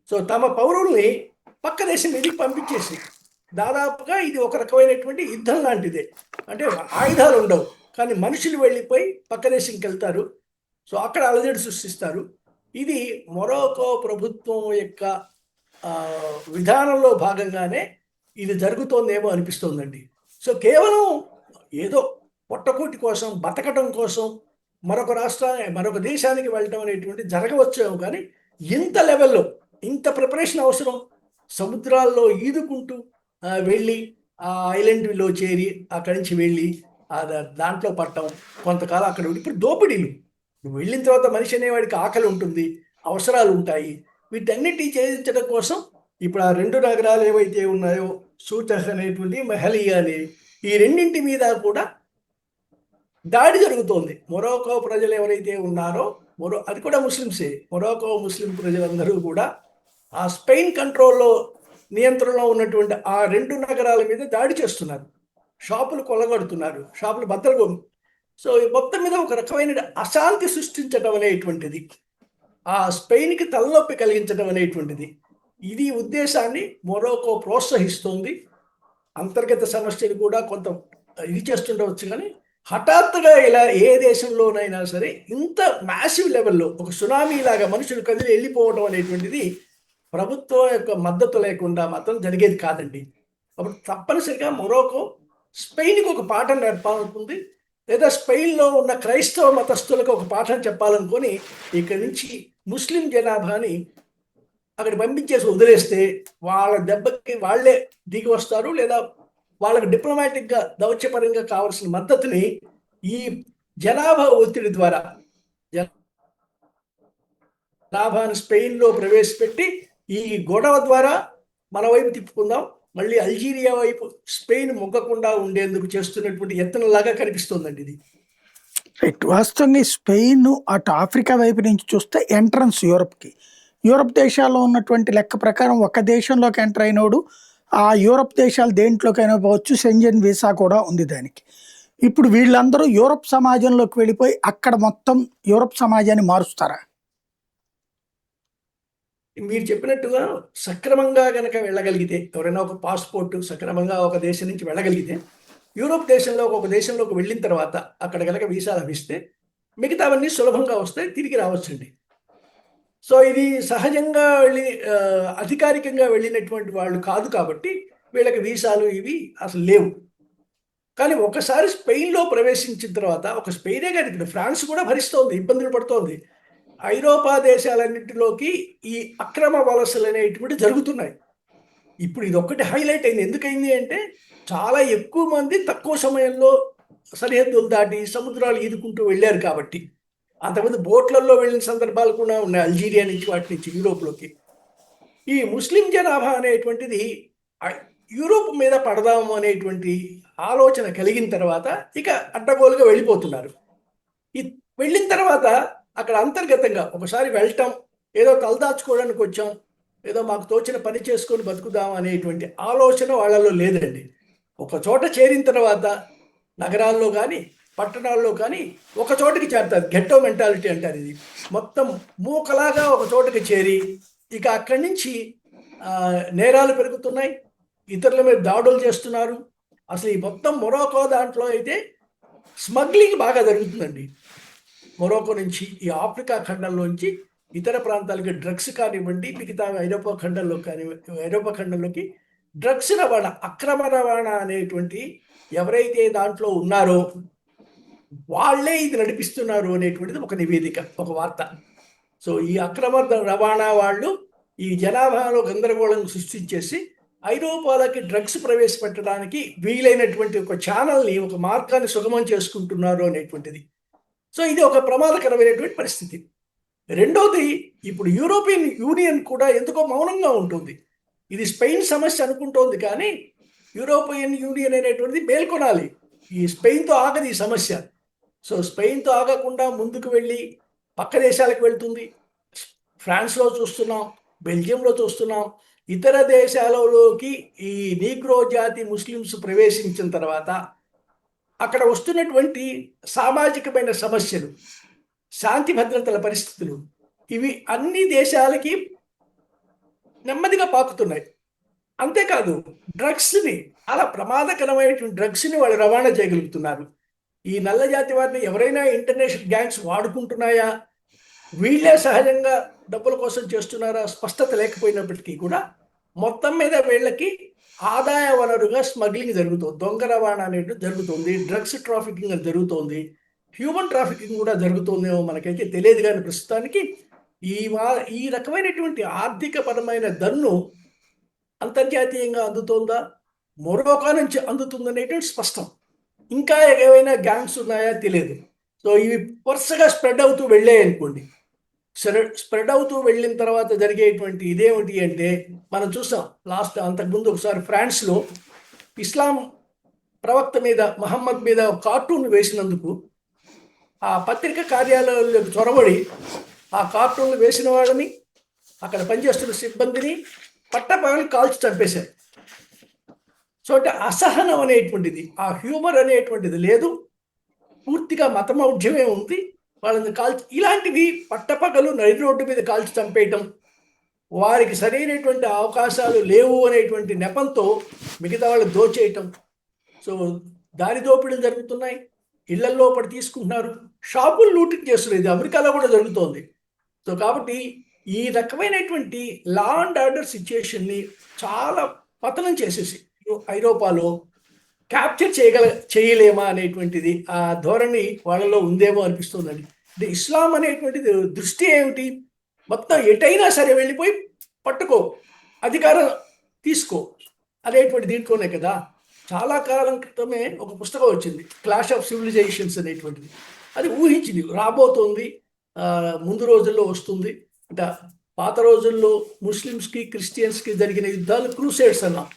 సో తమ పౌరుల్ని పక్క దేశం మీదకి పంపించేసి దాదాపుగా ఇది ఒక రకమైనటువంటి యుద్ధం లాంటిదే. అంటే ఆయుధాలు ఉండవు కానీ మనుషులు వెళ్ళిపోయి పక్క దేశంకి వెళ్తారు. సో అక్కడ అలజడి సృష్టిస్తారు. ఇది మొరాకో ప్రభుత్వం యొక్క విధానంలో భాగంగానే ఇది జరుగుతోందేమో అనిపిస్తోందండి. సో కేవలం ఏదో పొట్టకూటి కోసం బతకటం కోసం మరొక దేశానికి వెళ్ళటం అనేటువంటి జరగవచ్చేమో కానీ ఇంత లెవెల్లో ఇంత ప్రిపరేషన్ అవసరం. సముద్రాల్లో ఈదుకుంటూ వెళ్ళి ఆ ఐలాండ్లో చేరి అక్కడి నుంచి వెళ్ళి దాంట్లో పట్టడం, కొంతకాలం అక్కడ ఇప్పుడు దోపిడీలు. వెళ్ళిన తర్వాత మనిషి అనేవాడికి ఆకలి ఉంటుంది, అవసరాలు ఉంటాయి. వీటన్నిటి చేయించడం కోసం ఇప్పుడు ఆ 2 నగరాలు ఏవైతే ఉన్నాయో సూచహ్ అనేటువంటి మెహలియా అనే ఈ రెండింటి మీద కూడా దాడి జరుగుతోంది. మొరాకో ప్రజలు ఎవరైతే ఉన్నారో అది కూడా ముస్లిమ్సే. మొరాకో ముస్లిం ప్రజలందరూ కూడా ఆ స్పెయిన్ కంట్రోల్లో నియంత్రణలో ఉన్నటువంటి ఆ 2 నగరాల మీద దాడి చేస్తున్నారు. షాపులు కొల్లగొడుతున్నారు, షాపులు బద్దలు. సో మొత్తం మీద ఒక రకమైన అశాంతి సృష్టించడం అనేటువంటిది, ఆ స్పెయిన్కి తలనొప్పి కలిగించడం అనేటువంటిది, ఇది ఉద్దేశాన్ని మొరాకో ప్రోత్సహిస్తోంది. అంతర్గత సమస్యలు కూడా కొంత ఇది చేస్తుండవచ్చు కానీ హఠాత్తుగా ఇలా ఏ దేశంలోనైనా సరే ఇంత మ్యాసివ్ లెవెల్లో ఒక సునామీ లాగా మనుషులు కదిలి వెళ్ళిపోవడం అనేటువంటిది ప్రభుత్వం యొక్క మద్దతు లేకుండా మాత్రం జరిగేది కాదండి. అప్పుడు తప్పనిసరిగా మొరాకో స్పెయిన్కి ఒక పాఠం నేర్పాలనుకుంది, లేదా స్పెయిన్లో ఉన్న క్రైస్తవ మతస్థులకు ఒక పాఠం చెప్పాలనుకొని ఇక్కడి నుంచి ముస్లిం జనాభాని అక్కడ పంపించేసి వదిలేస్తే వాళ్ళ దెబ్బకి వాళ్ళే దిగి వస్తారు, లేదా వాళ్ళకి డిప్లొమాటిక్గా దౌత్యపరంగా కావాల్సిన మద్దతుని ఈ జనాభా ఒత్తిడి ద్వారా జనాభాను స్పెయిన్లో ప్రవేశపెట్టి ఈ గొడవ ద్వారా మన వైపు తిప్పుకుందాం, మళ్ళీ అల్జీరియా వైపు స్పెయిన్ మొగ్గకుండా ఉండేందుకు చేస్తున్నటువంటి యత్నంలాగా కనిపిస్తుందండి ఇది. రైట్. వాస్తవంగా స్పెయిన్ అటు ఆఫ్రికా వైపు నుంచి చూస్తే ఎంట్రన్స్ యూరప్కి, యూరప్ దేశాల్లో ఉన్నటువంటి లెక్క ప్రకారం ఒక దేశంలోకి ఎంటర్ అయినోడు ఆ యూరప్ దేశాలు దేంట్లోకైనా పోవచ్చు, షెంజన్ వీసా కూడా ఉంది దానికి. ఇప్పుడు వీళ్ళందరూ యూరప్ సమాజంలోకి వెళ్ళిపోయి అక్కడ మొత్తం యూరప్ సమాజాన్ని మారుస్తారా? మీరు చెప్పినట్టుగా సక్రమంగా కనుక వెళ్ళగలిగితే, ఎవరైనా ఒక పాస్పోర్ట్ సక్రమంగా ఒక దేశం నుంచి వెళ్ళగలిగితే, యూరోప్ దేశంలో ఒక దేశంలోకి వెళ్ళిన తర్వాత అక్కడ కనుక వీసా లభిస్తే మిగతావన్నీ సులభంగా వస్తాయి, తిరిగి రావచ్చండి. సో ఇది సహజంగా అధికారికంగా వెళ్ళినటువంటి వాళ్ళు కాదు కాబట్టి వీళ్ళకి వీసాలు ఇవి అసలు లేవు. కానీ ఒకసారి స్పెయిన్లో ప్రవేశించిన తర్వాత, ఒక స్పెయినే కాదు ఇప్పుడు ఫ్రాన్స్ కూడా భరిస్తోంది, ఇబ్బందులు పడుతోంది. ఐరోపా దేశాలన్నింటిలోకి ఈ అక్రమ వలసలు అనేటువంటి జరుగుతున్నాయి. ఇప్పుడు ఇది ఒక్కటి హైలైట్ అయింది. ఎందుకైంది అంటే చాలా ఎక్కువ మంది తక్కువ సమయంలో సరిహద్దులు దాటి సముద్రాలు ఈదుకుంటూ వెళ్ళారు కాబట్టి. అంతకుముందు బోట్లలో వెళ్ళిన సందర్భాలు కూడా ఉన్నాయి, అల్జీరియా నుంచి వాటి నుంచి యూరోప్లోకి. ఈ ముస్లిం జనాభా అనేటువంటిది యూరోప్ మీద పడదాము అనేటువంటి ఆలోచన కలిగిన తర్వాత ఇక అడ్డగోలుగా వెళ్ళిపోతున్నారు. ఈ వెళ్ళిన తర్వాత అక్కడ అంతర్గతంగా ఒకసారి వెళ్ళటం, ఏదో తలదాచుకోవడానికి వచ్చాం, ఏదో మాకు తోచిన పని చేసుకొని బతుకుదాం అనేటువంటి ఆలోచన వాళ్ళలో లేదండి. ఒక చోట చేరిన తర్వాత నగరాల్లో కానీ పట్టణాల్లో కానీ ఒక చోటికి చేరుతారు. గెట్టో మెంటాలిటీ అంటారు. ఇది మొత్తం మూకలాగా ఒక చోటికి చేరి ఇక అక్కడి నుంచి నేరాలు పెరుగుతున్నాయి, ఇతరుల మీద దాడులు చేస్తున్నారు. అసలు ఈ మొత్తం మొరాకో దాంట్లో అయితే స్మగ్లింగ్ బాగా జరుగుతుందండి. మొరాకో నుంచి ఈ ఆఫ్రికా ఖండంలోంచి ఇతర ప్రాంతాలకి డ్రగ్స్ కానివ్వండి, మిగతా ఐరోపా ఖండంలోకి డ్రగ్స్ రవాణా, అక్రమ రవాణా అనేటువంటి ఎవరైతే దాంట్లో ఉన్నారో వాళ్ళే ఇది నడిపిస్తున్నారు అనేటువంటిది ఒక నివేదిక, ఒక వార్త. సో ఈ అక్రమ రవాణా వాళ్ళు ఈ జనాభాలో గందరగోళం సృష్టించేసి ఐరోపాలకి డ్రగ్స్ ప్రవేశపెట్టడానికి వీలైనటువంటి ఒక ఛానల్ని, ఒక మార్గాన్ని సుగమం చేసుకుంటున్నారు అనేటువంటిది. సో ఇది ఒక ప్రమాదకరమైనటువంటి పరిస్థితి. రెండోది, ఇప్పుడు యూరోపియన్ యూనియన్ కూడా ఎందుకో మౌనంగా ఉంటుంది. ఇది స్పెయిన్ సమస్య అనుకుంటోంది, కానీ యూరోపియన్ యూనియన్ అనేటువంటిది మేల్కొనాలి. ఈ స్పెయిన్తో ఆగదు ఈ సమస్య. సో స్పెయిన్తో ఆగకుండా ముందుకు వెళ్ళి పక్క దేశాలకు వెళ్తుంది. ఫ్రాన్స్లో చూస్తున్నాం, బెల్జియంలో చూస్తున్నాం. ఇతర దేశాలలోకి ఈ నీగ్రో జాతి ముస్లిమ్స్ ప్రవేశించిన తర్వాత అక్కడ వస్తున్నటువంటి సామాజికమైన సమస్యలు, శాంతి భద్రతల పరిస్థితులు, ఇవి అన్ని దేశాలకి నెమ్మదిగా పాకుతున్నాయి. అంతేకాదు, డ్రగ్స్ని, చాలా ప్రమాదకరమైనటువంటి డ్రగ్స్ని వాళ్ళు రవాణా చేయగలుగుతున్నారు. ఈ నల్ల జాతి వారిని ఎవరైనా ఇంటర్నేషనల్ గ్యాంగ్స్ వాడుకుంటున్నాయా, వీళ్ళే సహజంగా డబ్బుల కోసం చేస్తున్నారా, స్పష్టత లేకపోయినప్పటికీ కూడా మొత్తం మీద వీళ్ళకి ఆదాయ వనరుగా స్మగ్లింగ్ జరుగుతుంది, దొంగ రవాణా అనేది జరుగుతుంది, డ్రగ్స్ ట్రాఫికింగ్ అది జరుగుతుంది, హ్యూమన్ ట్రాఫికింగ్ కూడా జరుగుతుందేమో మనకైతే తెలియదు. కానీ ప్రస్తుతానికి ఈ రకమైనటువంటి ఆర్థిక పరమైన దన్ను అంతర్జాతీయంగా అందుతోందా, మొరోకా నుంచి అందుతుందనేటువంటి స్పష్టం. ఇంకా ఏవైనా గ్యాంగ్స్ ఉన్నాయా తెలియదు. సో ఇవి వరుసగా స్ప్రెడ్ అవుతూ వెళ్ళాయి అనుకోండి. స్ప్రెడ్ అవుతూ వెళ్ళిన తర్వాత జరిగేటువంటి ఇదేమిటి అంటే, మనం చూసాం అంతకుముందు ఒకసారి ఫ్రాన్స్లో ఇస్లాం ప్రవక్త మీద, మహమ్మద్ మీద కార్టూన్ వేసినందుకు ఆ పత్రిక కార్యాలయాలకు చొరబడి ఆ కార్టూన్లు వేసిన వాళ్ళని, అక్కడ పనిచేస్తున్న సిబ్బందిని పట్టపగలి కాల్చి చంపేశారు. సో అంటే అసహనం అనేటువంటిది, ఆ హ్యూమర్ అనేటువంటిది లేదు, పూర్తిగా మతమౌఢ్యమే ఉంది. వాళ్ళని కాల్చి, ఇలాంటివి పట్టపగలు నడి రోడ్డు మీద కాల్చి చంపేయటం, వారికి సరైనటువంటి అవకాశాలు లేవు అనేటువంటి నెపంతో మిగతా వాళ్ళు దోచేయటం. సో దారి దోపిడీలు జరుగుతున్నాయి, ఇళ్లల్లో పడి తీసుకుంటున్నారు, షాపులు లూటింగ్ చేస్తున్నారు. ఇది అమెరికాలో కూడా జరుగుతోంది. సో కాబట్టి ఈ రకమైనటువంటి లా అండ్ ఆర్డర్ సిచ్యుయేషన్ని చాలా పతనం చేసేసి ఐరోపాలో క్యాప్చర్ చేయలేమా అనేటువంటిది ఆ ధోరణి వాళ్ళలో ఉందేమో అనిపిస్తుందండి. అంటే ఇస్లాం అనేటువంటిది దృష్టి ఏమిటి, మొత్తం ఎటైనా సరే వెళ్ళిపోయి పట్టుకో, అధికారం తీసుకో అనేటువంటి దీంట్లోనే కదా. చాలా కాలం క్రితమే ఒక పుస్తకం వచ్చింది, క్లాష్ ఆఫ్ సివిలైజేషన్స్ అనేటువంటిది. అది ఊహించింది రాబోతోంది, ముందు రోజుల్లో వస్తుంది. అంటే పాత రోజుల్లో ముస్లిమ్స్కి క్రిస్టియన్స్కి జరిగిన యుద్ధాలు క్రూసేడ్స్ అన్నాం.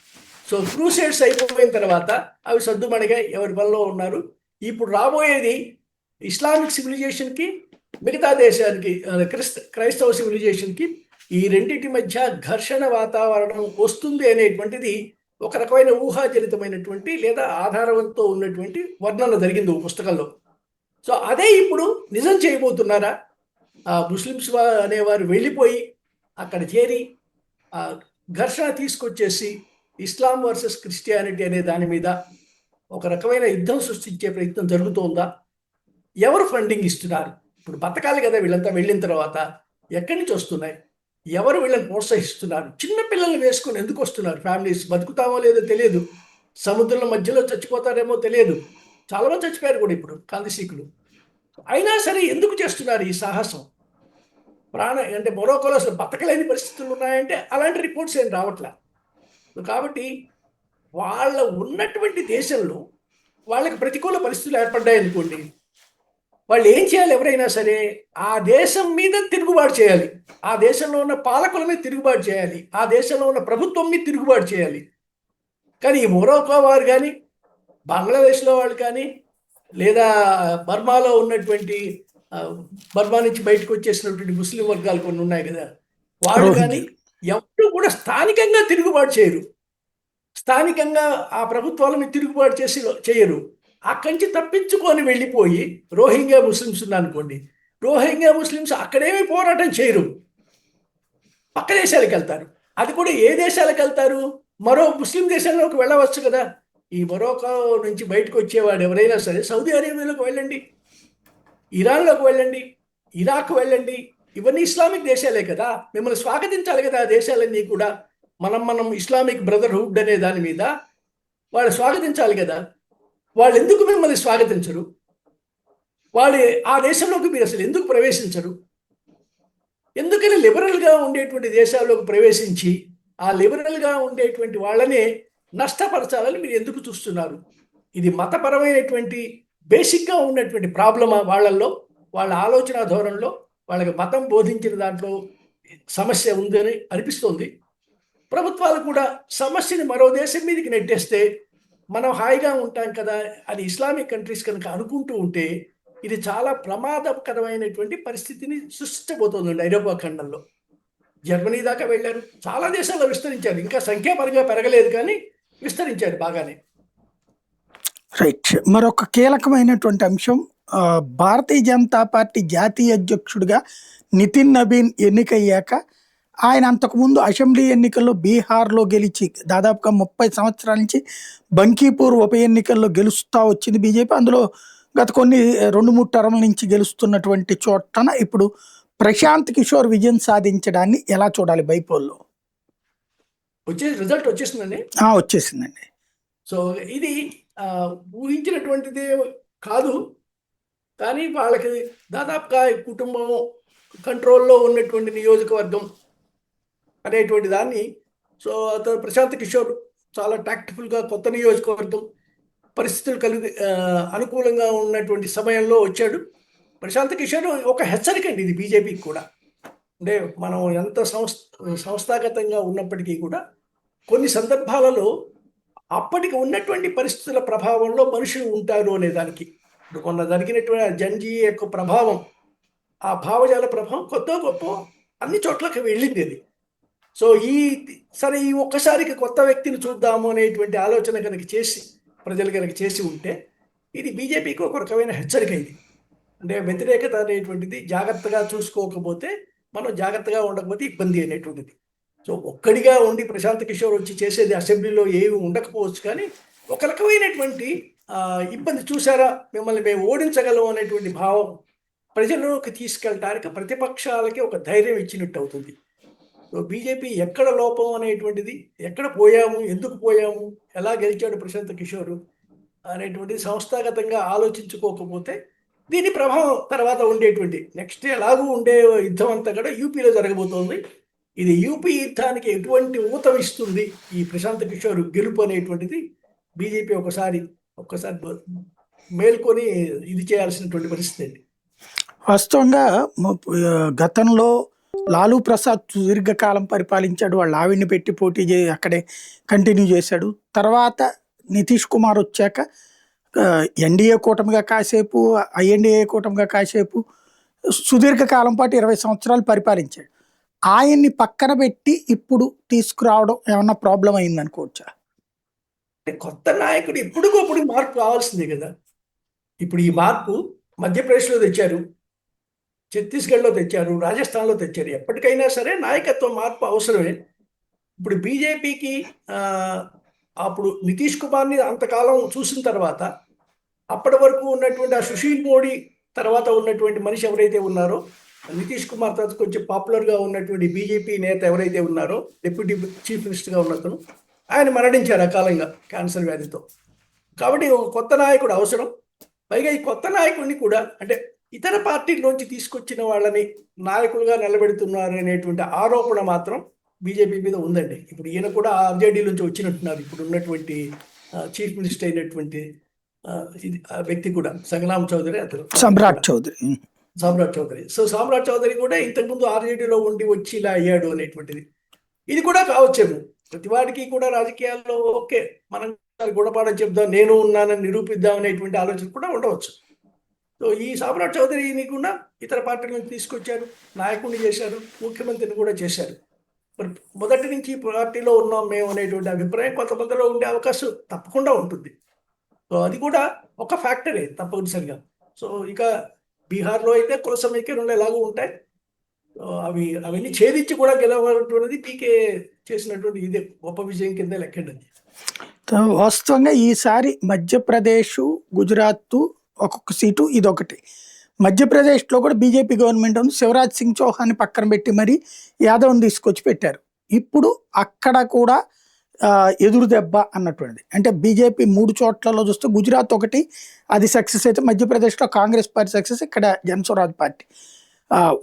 సో క్రూసేడ్స్ అయిపోయిన తర్వాత అవి సర్దుమణిగా ఎవరి పనిలో ఉన్నారు. ఇప్పుడు రాబోయేది ఇస్లామిక్ సివిలైజేషన్కి, మిగతా దేశానికి క్రైస్తవ సివిలైజేషన్కి, ఈ రెండింటి మధ్య ఘర్షణ వాతావరణం వస్తుంది అనేటువంటిది ఒక రకమైన ఊహాజనితమైనటువంటి లేదా ఆధారంతో ఉన్నటువంటి వర్ణన జరిగింది పుస్తకంలో. సో అదే ఇప్పుడు నిజం చేయబోతున్నారా? ముస్లిమ్స్ అనేవారు వెళ్ళిపోయి అక్కడ చేరి ఘర్షణ తీసుకొచ్చేసి ఇస్లాం వర్సెస్ క్రిస్టియానిటీ అనే దాని మీద ఒక రకమైన యుద్ధం సృష్టించే ప్రయత్నం జరుగుతోందా? ఎవరు ఫండింగ్ ఇస్తున్నారు? ఇప్పుడు బతకాలి కదా వీళ్ళంతా వెళ్ళిన తర్వాత, ఎక్కడి నుంచి వస్తున్నాయి, ఎవరు వీళ్ళని ప్రోత్సహిస్తున్నారు? చిన్న పిల్లల్ని వేసుకొని ఎందుకు వస్తున్నారు? ఫ్యామిలీస్ బతుకుతామో లేదో తెలియదు, సముద్రం మధ్యలో చచ్చిపోతారేమో తెలియదు, చాలామంది చచ్చిపోయారు కూడా ఇప్పుడు కాంతిసీకులు. అయినా సరే ఎందుకు చేస్తున్నారు ఈ సాహసం? అంటే మొరోకోలో అసలు బతకలేని పరిస్థితులు ఉన్నాయంటే అలాంటి రిపోర్ట్స్ ఏం రావట్లే. కాబట్టి వాళ్ళ ఉన్నటువంటి దేశంలో వాళ్ళకి ప్రతికూల పరిస్థితులు ఏర్పడ్డాయి అనుకోండి, వాళ్ళు ఏం చేయాలి? ఎవరైనా సరే ఆ దేశం మీద తిరుగుబాటు చేయాలి, ఆ దేశంలో ఉన్న పాలకుల మీద తిరుగుబాటు చేయాలి, ఆ దేశంలో ఉన్న ప్రభుత్వం మీద తిరుగుబాటు చేయాలి. కానీ ఈ మొరోకో వారు కానీ, బంగ్లాదేశ్లో వాళ్ళు కానీ, లేదా బర్మాలో ఉన్నటువంటి బర్మా నుంచి బయటకు వచ్చేసినటువంటి ముస్లిం వర్గాలు కొన్ని ఉన్నాయి కదా, వాళ్ళు కానీ ఎవరు కూడా స్థానికంగా తిరుగుబాటు చేయరు, స్థానికంగా ఆ ప్రభుత్వాల మీద తిరుగుబాటు చేయరు. అక్కడి నుంచి తప్పించుకొని వెళ్ళిపోయి రోహింగ్యా ముస్లిమ్స్ ఉన్నారనుకోండి, రోహింగ్యా ముస్లిమ్స్ అక్కడేమీ పోరాటం చేయరు, పక్క దేశాలకు వెళ్తారు. అది కూడా ఏ దేశాలకు వెళ్తారు? మరో ముస్లిం దేశాల్లోకి వెళ్ళవచ్చు కదా. ఈ మొరోకో నుంచి బయటకు వచ్చేవాడు ఎవరైనా సరే సౌదీ అరేబియాలోకి వెళ్ళండి, ఇరాన్లోకి వెళ్ళండి, ఇరాక్ వెళ్ళండి, ఇవన్నీ ఇస్లామిక్ దేశాలే కదా. మిమ్మల్ని స్వాగతించాలి కదా ఆ దేశాలన్నీ కూడా. మనం ఇస్లామిక్ బ్రదర్హుడ్ అనే దాని మీద వాళ్ళు స్వాగతించాలి కదా. వాళ్ళు ఎందుకు మిమ్మల్ని స్వాగతించరు? వాళ్ళు ఆ దేశంలోకి మీరు అసలు ఎందుకు ప్రవేశించరు? ఎందుకని లిబరల్గా ఉండేటువంటి దేశాల్లోకి ప్రవేశించి ఆ లిబరల్గా ఉండేటువంటి వాళ్ళనే నష్టపరచాలని మీరు ఎందుకు చూస్తున్నారు? ఇది మతపరమైనటువంటి బేసిక్గా ఉన్నటువంటి ప్రాబ్లమా వాళ్ళల్లో? వాళ్ళ ఆలోచన ధోరణిలో వాళ్ళకి మతం బోధించిన దాంట్లో సమస్య ఉందని అనిపిస్తోంది. ప్రభుత్వాలు కూడా సమస్యని మరో దేశం మీదకి నెట్టేస్తే మనం హాయిగా ఉంటాం కదా అని ఇస్లామిక్ కంట్రీస్ కనుక అనుకుంటూ ఉంటే ఇది చాలా ప్రమాదకరమైనటువంటి పరిస్థితిని సృష్టించబోతోందండి ఐరోపా ఖండంలో. జర్మనీ దాకా వెళ్ళారు, చాలా దేశాల్లో విస్తరించారు, ఇంకా సంఖ్యాపరంగా పెరగలేదు కానీ విస్తరించారు బాగానే. రైట్. మరొక కీలకమైనటువంటి అంశం, భారతీయ జనతా పార్టీ జాతీయ అధ్యక్షుడిగా నితిన్ నబీన్ ఎన్నికయ్యాక ఆయన అంతకుముందు అసెంబ్లీ ఎన్నికల్లో బీహార్లో గెలిచి దాదాపుగా 30 సంవత్సరాల నుంచి బంకీపూర్ ఉప ఎన్నికల్లో గెలుస్తూ వచ్చింది బీజేపీ. అందులో గత కొన్ని 2-3 టర్ముల నుంచి గెలుస్తున్నటువంటి చోటన ఇప్పుడు ప్రశాంత్ కిషోర్ విజయం సాధించడాన్ని ఎలా చూడాలి బైపోల్లో? రిజల్ట్ వచ్చేసిందండి. వచ్చేసిందండి. సో ఇది ఊహించినటువంటిది కాదు, కానీ వాళ్ళకి దాదాపుగా కుటుంబం కంట్రోల్లో ఉన్నటువంటి నియోజకవర్గం అనేటువంటి దాన్ని, సో అతను ప్రశాంత్ కిషోర్ చాలా టాక్టిఫుల్గా కొత్త నియోజకవర్గం పరిస్థితులు అనుకూలంగా ఉన్నటువంటి సమయంలో వచ్చాడు. ప్రశాంత్ కిషోర్ ఒక హెచ్చరిక అండి ఇది బీజేపీకి కూడా. అంటే మనం ఎంత సంస్థాగతంగా ఉన్నప్పటికీ కూడా కొన్ని సందర్భాలలో అప్పటికి ఉన్నటువంటి పరిస్థితుల ప్రభావంలో మనుషులు ఉంటారు అనే దానికి, ఇప్పుడు కొన్న జరిగినటువంటి జంజీ యొక్క ప్రభావం, ఆ భావజాల ప్రభావం కొత్త గొప్ప అన్ని చోట్లకి వెళ్ళింది అది. సో సరే ఈ ఒక్కసారికి కొత్త వ్యక్తిని చూద్దాము అనేటువంటి ఆలోచన కనుక చేసి ప్రజలు కనుక చేసి ఉంటే ఇది బీజేపీకి ఒక రకమైన హెచ్చరిక. ఇది అంటే వ్యతిరేకత అనేటువంటిది జాగ్రత్తగా చూసుకోకపోతే, మనం జాగ్రత్తగా ఉండకపోతే ఇబ్బంది అనేటువంటిది. సో ఒక్కడిగా ఉండి ప్రశాంత్ కిషోర్ వచ్చి చేసేది అసెంబ్లీలో ఏమి ఉండకపోవచ్చు, కానీ ఒక రకమైనటువంటి ఇబ్బంది, చూసారా మిమ్మల్ని మేము ఓడించగలం అనేటువంటి భావం ప్రజల్లోకి తీసుకెళ్ళటానికి ప్రతిపక్షాలకి ఒక ధైర్యం ఇచ్చినట్టు అవుతుంది. సో బీజేపీ ఎక్కడ లోపం అనేటువంటిది, ఎక్కడ పోయాము, ఎందుకు పోయాము, ఎలా గెలిచాడు ప్రశాంత్ కిషోర్ అనేటువంటిది సంస్థాగతంగా ఆలోచించుకోకపోతే దీని ప్రభావం తర్వాత ఉండేటువంటి నెక్స్ట్ ఎలాగూ ఉండే యుద్ధం అంతా కూడా యూపీలో జరగబోతోంది. ఇది యూపీ యుద్ధానికి ఎటువంటి ఊతం ఇస్తుంది ఈ ప్రశాంత్ కిషోర్ గెలుపు అనేటువంటిది బీజేపీ ఒక్కసారి మేల్కొని ఇది చేయాల్సినటువంటి పరిస్థితి అండి. వాస్తవంగా గతంలో లాలూ ప్రసాద్ సుదీర్ఘకాలం పరిపాలించాడు, వాళ్ళు ఆవిడ్ని పెట్టి పోటీ అక్కడే కంటిన్యూ చేశాడు. తర్వాత నితీష్ కుమార్ వచ్చాక ఎన్డీఏ కూటమిగా కాసేపు, ఐఎన్డీఏ కూటమిగా కాసేపు సుదీర్ఘకాలం పాటు 20 సంవత్సరాలు పరిపాలించాడు. ఆయన్ని పక్కన పెట్టి ఇప్పుడు తీసుకురావడం ఏమన్నా ప్రాబ్లం అయింది అనుకోవచ్చా? కొత్త నాయకుడు ఇప్పుడుకోప్పుడు మార్పు కావాల్సిందే కదా. ఇప్పుడు ఈ మార్పు మధ్యప్రదేశ్లో తెచ్చారు, ఛత్తీస్గఢ్లో తెచ్చారు, రాజస్థాన్లో తెచ్చారు. ఎప్పటికైనా సరే నాయకత్వ మార్పు అవసరమే. ఇప్పుడు బీజేపీకి అప్పుడు నితీష్ కుమార్ని అంతకాలం చూసిన తర్వాత అప్పటి వరకు ఉన్నటువంటి ఆ సుశీల్ మోడీ తర్వాత ఉన్నటువంటి మనిషి ఎవరైతే ఉన్నారో, నితీష్ కుమార్ తర్వాత కొంచెం పాపులర్గా ఉన్నటువంటి బీజేపీ నేత ఎవరైతే ఉన్నారో, డిప్యూటీ చీఫ్ మినిస్టర్గా ఉన్నతను, ఆయన మరణించారు అకాలంగా క్యాన్సర్ వ్యాధితో. కాబట్టి ఒక కొత్త నాయకుడు అవసరం. పైగా ఈ కొత్త నాయకుడిని కూడా అంటే ఇతర పార్టీల్లోంచి తీసుకొచ్చిన వాళ్ళని నాయకులుగా నిలబెడుతున్నారు అనేటువంటి ఆరోపణ మాత్రం బీజేపీ మీద ఉందండి. ఇప్పుడు ఈయన కూడా ఆర్జేడీ నుంచి వచ్చినట్టున్నారు. ఇప్పుడు ఉన్నటువంటి చీఫ్ మినిస్టర్ అయినటువంటి వ్యక్తి కూడా సంగ్రామ్ చౌదరి, అతను సమ్రాట్ చౌదరి. సో సమ్రాట్ చౌదరి కూడా ఇంతకుముందు ఆర్జేడీలో ఉండి వచ్చి ఇలా అయ్యాడు అనేటువంటిది ఇది కూడా కావచ్చేమో. ప్రతివాడికి కూడా రాజకీయాల్లో ఓకే మనం గుణపాఠం చెప్దాం, నేను ఉన్నానని నిరూపిద్దాం అనేటువంటి ఆలోచన కూడా ఉండవచ్చు. సో ఈ సమ్రాట్ చౌదరిని కూడా ఇతర పార్టీల నుంచి తీసుకొచ్చారు, నాయకుడిని చేశారు, ముఖ్యమంత్రిని కూడా చేశారు. మరి మొదటి నుంచి పార్టీలో ఉన్నాం మేము అనేటువంటి అభిప్రాయం కొంతమందిలో ఉండే అవకాశం తప్పకుండా ఉంటుంది. సో అది కూడా ఒక ఫ్యాక్టరే తప్పనిసరిగా. సో ఇక బీహార్లో అయితే కుల సమీకరణలు ఎలాగో ఉంటాయి, అవన్నీ ఛేదించి కూడా గెలవటువంటిది పీకే చేసినటువంటి ఇదే గొప్ప విజయం కింద లెక్కండి. వాస్తవంగా ఈసారి మధ్యప్రదేశ్, గుజరాత్ ఒక్కొక్క సీటు ఇదొకటి. మధ్యప్రదేశ్లో కూడా బీజేపీ గవర్నమెంట్ ఉంది, శివరాజ్ సింగ్ చౌహాన్ని పక్కన పెట్టి మరి యాదవ్ని తీసుకొచ్చి పెట్టారు. ఇప్పుడు అక్కడ కూడా ఎదురు దెబ్బ అన్నటువంటిది. అంటే బీజేపీ 3 చోట్లలో చూస్తే గుజరాత్ ఒకటి, అది సక్సెస్ అయితే మధ్యప్రదేశ్లో కాంగ్రెస్ పార్టీ సక్సెస్, ఇక్కడ జనస్వరాజ్ పార్టీ.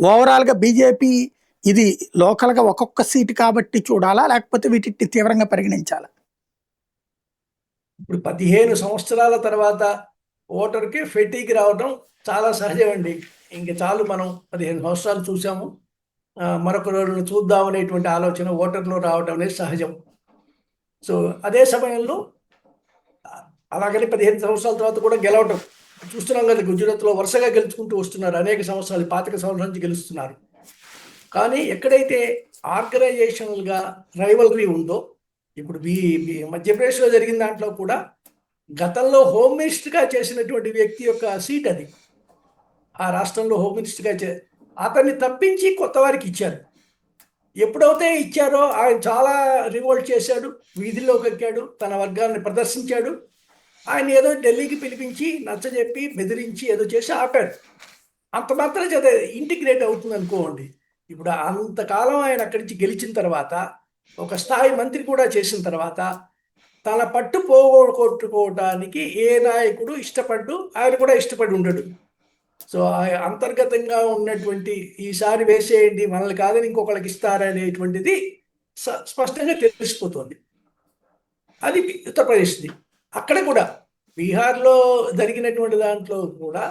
ఓవరాల్గా బీజేపీ ఇది లోకల్గా ఒక్కొక్క సీటు కాబట్టి చూడాలా, లేకపోతే వీటిని తీవ్రంగా పరిగణించాలా? ఇప్పుడు 15 సంవత్సరాల తర్వాత ఓటర్కి ఫెటీకి రావడం చాలా సహజం అండి. ఇంక చాలు, మనం 15 సంవత్సరాలు చూసాము, మరొక రోజును చూద్దాం అనేటువంటి ఆలోచన ఓటర్లో రావడం అనేది సహజం. సో అదే సమయంలో అలాగని 15 సంవత్సరాల తర్వాత కూడా గెలవటం చూస్తున్నాం కదా. గుజరాత్లో వరుసగా గెలుచుకుంటూ వస్తున్నారు, అనేక సంవత్సరాలు, 25 సంవత్సరాల నుంచి గెలుస్తున్నారు. కానీ ఎక్కడైతే ఆర్గనైజేషనల్గా రైవలరీ ఉందో, ఇప్పుడు మధ్యప్రదేశ్లో జరిగిన దాంట్లో కూడా గతంలో హోమ్ మినిస్టర్గా చేసినటువంటి వ్యక్తి యొక్క సీట్ అది. ఆ రాష్ట్రంలో హోమ్ మినిస్టర్గా అతన్ని తప్పించి కొత్త వారికి ఇచ్చారు. ఎప్పుడైతే ఇచ్చారో ఆయన చాలా రివోల్ట్ చేశాడు, వీధిలోకి ఎక్కాడు, తన వర్గాన్ని ప్రదర్శించాడు. ఆయన ఏదో ఢిల్లీకి పిలిపించి నచ్చజెప్పి బెదిరించి ఏదో చేసి ఆపాడు. అంత మాత్రం చేత ఇంటిగ్రేట్ అవుతుంది అనుకోండి. ఇప్పుడు అంతకాలం ఆయన అక్కడి నుంచి గెలిచిన తర్వాత, ఒక స్థాయి మంత్రి కూడా చేసిన తర్వాత, తన పట్టు పోగొట్టుకోవటానికి ఏ నాయకుడు ఆయన కూడా ఇష్టపడి ఉండడు. సో అంతర్గతంగా ఉన్నటువంటి ఈసారి వేసేయండి, మనల్ని కాదని ఇంకొకళ్ళకి ఇస్తారనేటువంటిది స్పష్టంగా తెలిసిపోతుంది. అది ఉత్తరప్రదేశ్ది. అక్కడ కూడా బీహార్లో జరిగినటువంటి దాంట్లో కూడా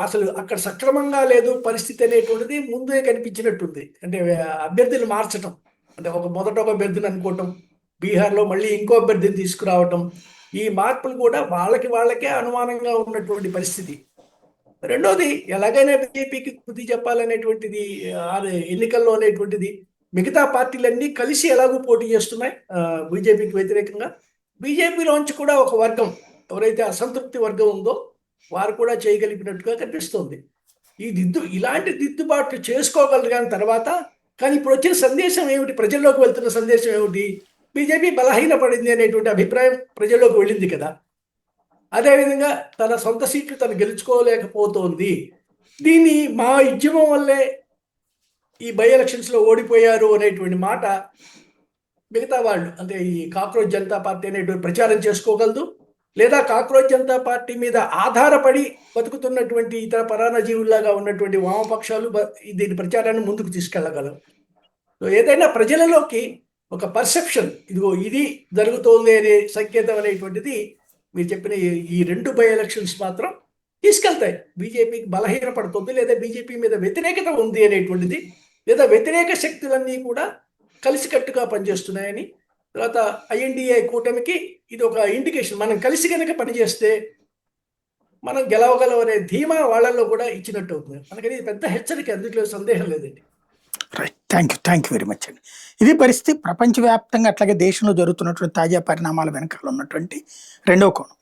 అసలు అక్కడ సక్రమంగా లేదు పరిస్థితి అనేటువంటిది ముందే కనిపించినట్టుంది. అంటే అభ్యర్థులు మార్చడం, అంటే మొదట ఒక అభ్యర్థిని అనుకోవటం, బీహార్లో మళ్ళీ ఇంకో అభ్యర్థిని తీసుకురావటం, ఈ మార్పులు కూడా వాళ్ళకే అనుమానంగా ఉన్నటువంటి పరిస్థితి. రెండోది, ఎలాగైనా బీజేపీకి బుద్ధి చెప్పాలనేటువంటిది ఎన్నికల్లో అనేటువంటిది మిగతా పార్టీలన్నీ కలిసి ఎలాగూ పోటీ చేస్తున్నాయి బీజేపీకి వ్యతిరేకంగా. బీజేపీలోంచి కూడా ఒక వర్గం, ఎవరైతే అసంతృప్తి వర్గం ఉందో వారు కూడా చేయగలిగినట్టుగా కనిపిస్తుంది. ఇలాంటి దిద్దుబాట్లు చేసుకోగలరు కానీ తర్వాత. కానీ ఇప్పుడు వచ్చిన సందేశం ఏమిటి, ప్రజల్లోకి వెళ్తున్న సందేశం ఏమిటి? బీజేపీ బలహీనపడింది అనేటువంటి అభిప్రాయం ప్రజల్లోకి వెళ్ళింది కదా. అదేవిధంగా తన సొంత సీట్లు తను గెలుచుకోలేకపోతోంది. దీన్ని మా ఉద్యమం వల్లే ఈ బై ఎలక్షన్స్లో ఓడిపోయారు అనేటువంటి మాట మిగతా వాళ్ళు, అంటే ఈ కాక్రోచ్ జనతా పార్టీ అనేటువంటి ప్రచారం చేసుకోగలదు. లేదా కాక్రోచ్ జనతా పార్టీ మీద ఆధారపడి బతుకుతున్నటువంటి ఇతర పరాన్నజీవుల్లాగా ఉన్నటువంటి వామపక్షాలు దీని ప్రచారాన్ని ముందుకు తీసుకెళ్ళగలరు. సో ఏదైనా ప్రజలలోకి ఒక పర్సెప్షన్, ఇది జరుగుతోంది అనే సంకేతం అనేటువంటిది మీరు చెప్పిన ఈ 2 బై ఎలక్షన్స్ మాత్రం తీసుకెళ్తాయి. బీజేపీకి బలహీనపడుతుంది, లేదా బీజేపీ మీద వ్యతిరేకత ఉంది అనేటువంటిది, లేదా వ్యతిరేక శక్తులన్నీ కూడా కలిసికట్టుగా పనిచేస్తున్నాయని, తర్వాత ఐఎన్డిఏ కూటమికి ఇది ఒక ఇండికేషన్. మనం కలిసి కనుక పనిచేస్తే మనం గెలవగలం అనే ధీమా వాళ్ళల్లో కూడా ఇచ్చినట్టు అవుతుంది. మనకది పెద్ద హెచ్చరిక, అందులో సందేహం లేదండి. Right, thank you very much అండి. ఇది పరిస్థితి ప్రపంచవ్యాప్తంగా, అట్లాగే దేశంలో జరుగుతున్నటువంటి తాజా పరిణామాల వెనకాల ఉన్నటువంటి రెండవ కోణం.